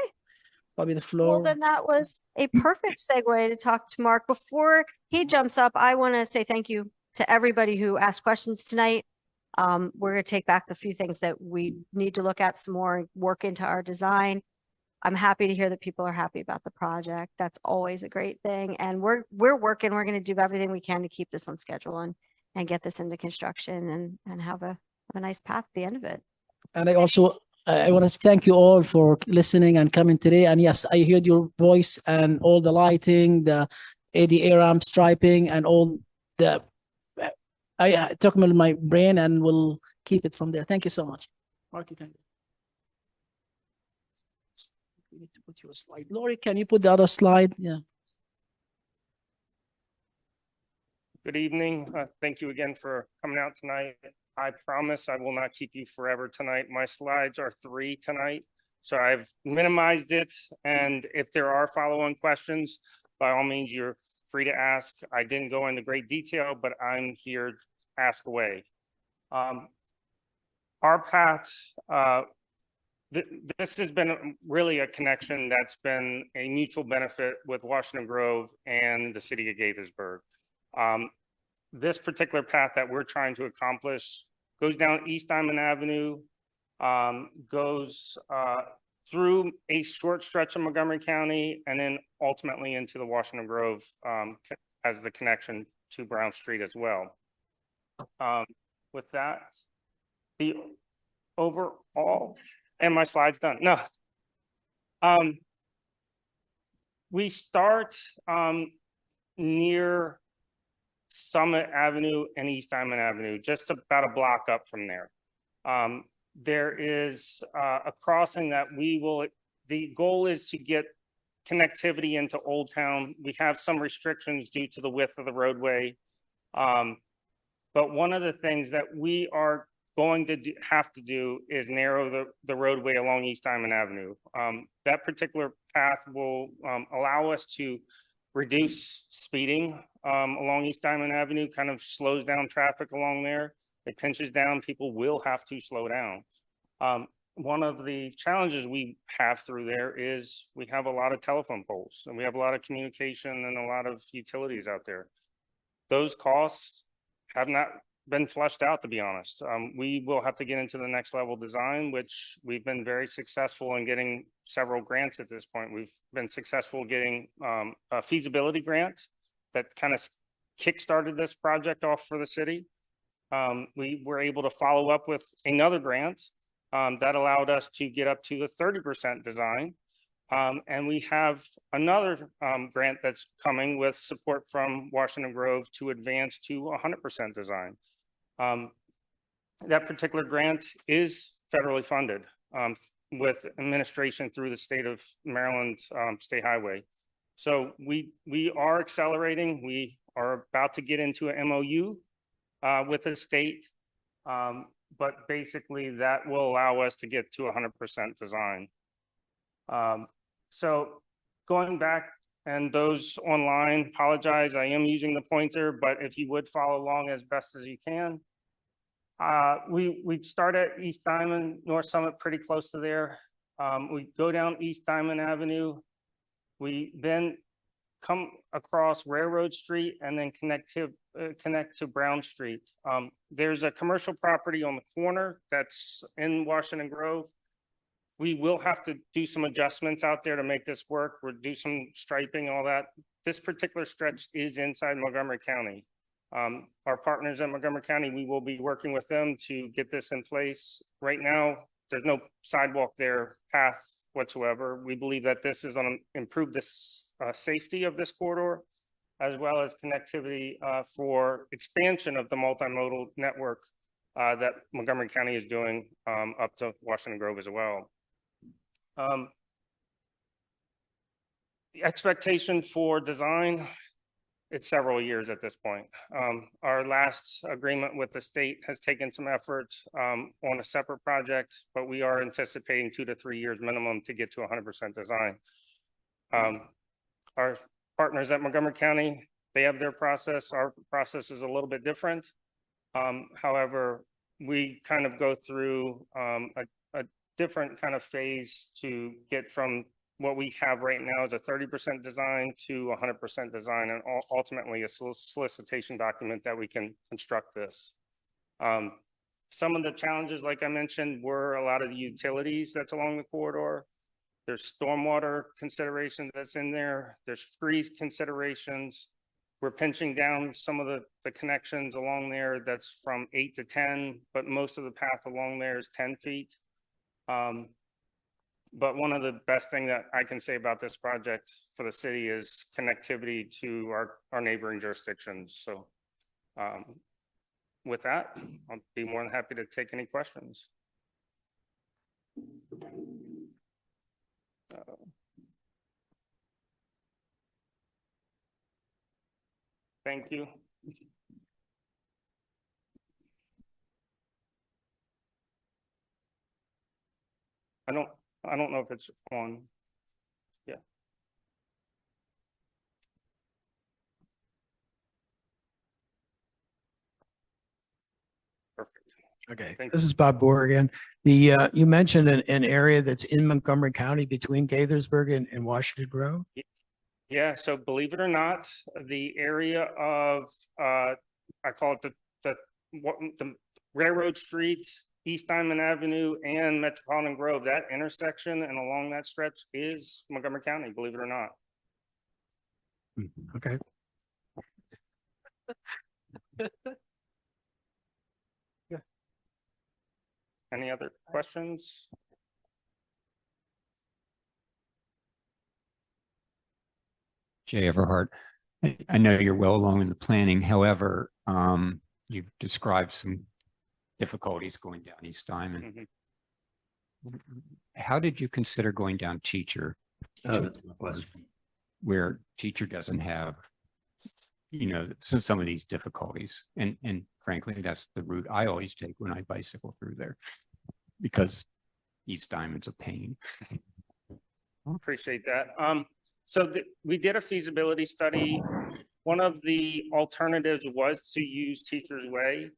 probably the Well, floor. then that was a perfect segue to talk to Mark. Before he jumps up, I want to say thank you to everybody who asked questions tonight. We're going to take back a few things that we need to look at some more, work into our design. I'm happy to hear that people are happy about the project. That's always a great thing. And we're working, we're going to do everything we can to keep this on schedule and get this into construction and have a nice path at the end of it. And I also I want to thank you all for listening and coming today. And yes, I heard your voice and all the lighting, the ADA ramp striping, and all the. I took them in my brain, and we'll keep it from there. Thank you so much, Mark. You can. You need to put your slide. Lori, can you put the other slide? Yeah. Good evening. Thank you again for coming out tonight. I promise I will not keep you forever tonight. My slides are 3 tonight, so I've minimized it. And if there are follow-on questions, by all means, you're free to ask. I didn't go into great detail, but I'm here to ask away. Our path, this has been really a connection that's been a mutual benefit with Washington Grove and the city of Gaithersburg. This particular path that we're trying to accomplish goes down East Diamond Avenue, goes through a short stretch of Montgomery County, and then ultimately into the Washington Grove as the connection to Brown Street as well. With that, the overall, and my slide's done. No. We start near Summit Avenue and East Diamond Avenue, just about a block up from there. There is a crossing that the goal is to get connectivity into Old Town. We have some restrictions due to the width of the roadway. But one of the things that we are going to have to do is narrow the roadway along East Diamond Avenue. That particular path will allow us to reduce speeding along East Diamond Avenue, kind of slows down traffic along there. It pinches down, people will have to slow down. One of the challenges we have through there is we have a lot of telephone poles and we have a lot of communication and a lot of utilities out there. Those costs have not been flushed out, to be honest. We will have to get into the next level design, which we've been very successful in getting several grants at this point. We've been successful getting a feasibility grant that kind of kickstarted this project off for the city. We were able to follow up with another grant that allowed us to get up to the 30% design. And we have another grant that's coming with support from Washington Grove to advance to 100% design. That particular grant is federally funded with administration through the state of Maryland State Highway. So we are accelerating. We are about to get into an MOU with the state, but basically that will allow us to get to 100% design. So going back, and those online, apologize, I am using the pointer, but if you would follow along as best as you can. We start at East Diamond, North Summit, pretty close to there. We go down East Diamond Avenue. We then come across Railroad Street and then connect to Brown Street. There's a commercial property on the corner that's in Washington Grove. We will have to do some adjustments out there to make this work. We'll do some striping, all that. This particular stretch is inside Montgomery County. Our partners at Montgomery County, we will be working with them to get this in place. Right now, there's no sidewalk there, path whatsoever. We believe that this is going to improve the safety of this corridor, as well as connectivity for expansion of the multimodal network that Montgomery County is doing up to Washington Grove as well. The expectation for design, it's several years at this point. Our last agreement with the state has taken some effort on a separate project, but we are anticipating 2 to 3 years minimum to get to 100% design. Our partners at Montgomery County, they have their process. Our process is a little bit different. However, we kind of go through a different kind of phase to get from what we have right now is a 30% design to 100% design, and ultimately a solicitation document that we can construct this. Some of the challenges, like I mentioned, were a lot of the utilities that's along the corridor. There's stormwater consideration that's in there. There's freeze considerations. We're pinching down some of the connections along there that's from 8 to 10, but most of the path along there is 10 feet. But one of the best thing that I can say about this project for the city is connectivity to our neighboring jurisdictions. So with that, I'll be more than happy to take any questions. Thank you. I don't know if it's on. Yeah. Perfect. Okay, Thank this you. is Bob Boer again. You mentioned an area that's in Montgomery County between Gaithersburg and Washington Grove. Yeah, so believe it or not, the area of I call it the Railroad Street, East Diamond Avenue, and Metropolitan Grove, that intersection and along that stretch is Montgomery County, believe it or not. Okay. Any other questions? Jay Everhart, I know you're well along in the planning. However, you've described some difficulties going down East Diamond. How did you consider going down Teacher? That's my question. Where Teacher doesn't have, some of these difficulties. And frankly, that's the route I always take when I bicycle through there, because East Diamond's a pain. Appreciate that. So we did a feasibility study. One of the alternatives was to use Teacher's Way.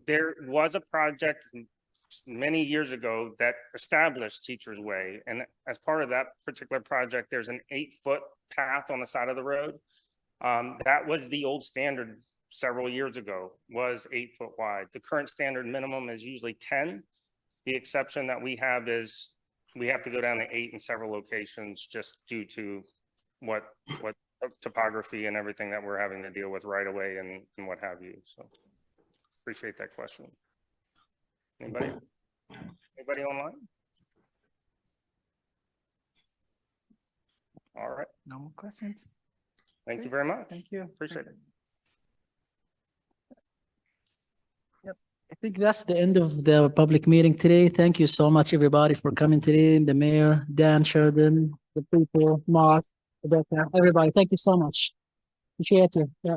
There was a project many years ago that established Teacher's Way. And as part of that particular project, there's an 8-foot path on the side of the road. That was the old standard several years ago, was 8 foot wide. The current standard minimum is usually 10. The exception that we have is we have to go down to 8 in several locations just due to what topography and everything that we're having to deal with right away and what have you. So appreciate that question. Anybody online? All right. No more questions. Thank you very much. Thank you. Appreciate it. I think that's the end of the public meeting today. Thank you so much, everybody, for coming today. The mayor, Dan Sheridan, the people, Mark, Rebecca, everybody. Thank you so much. Appreciate you. Yeah.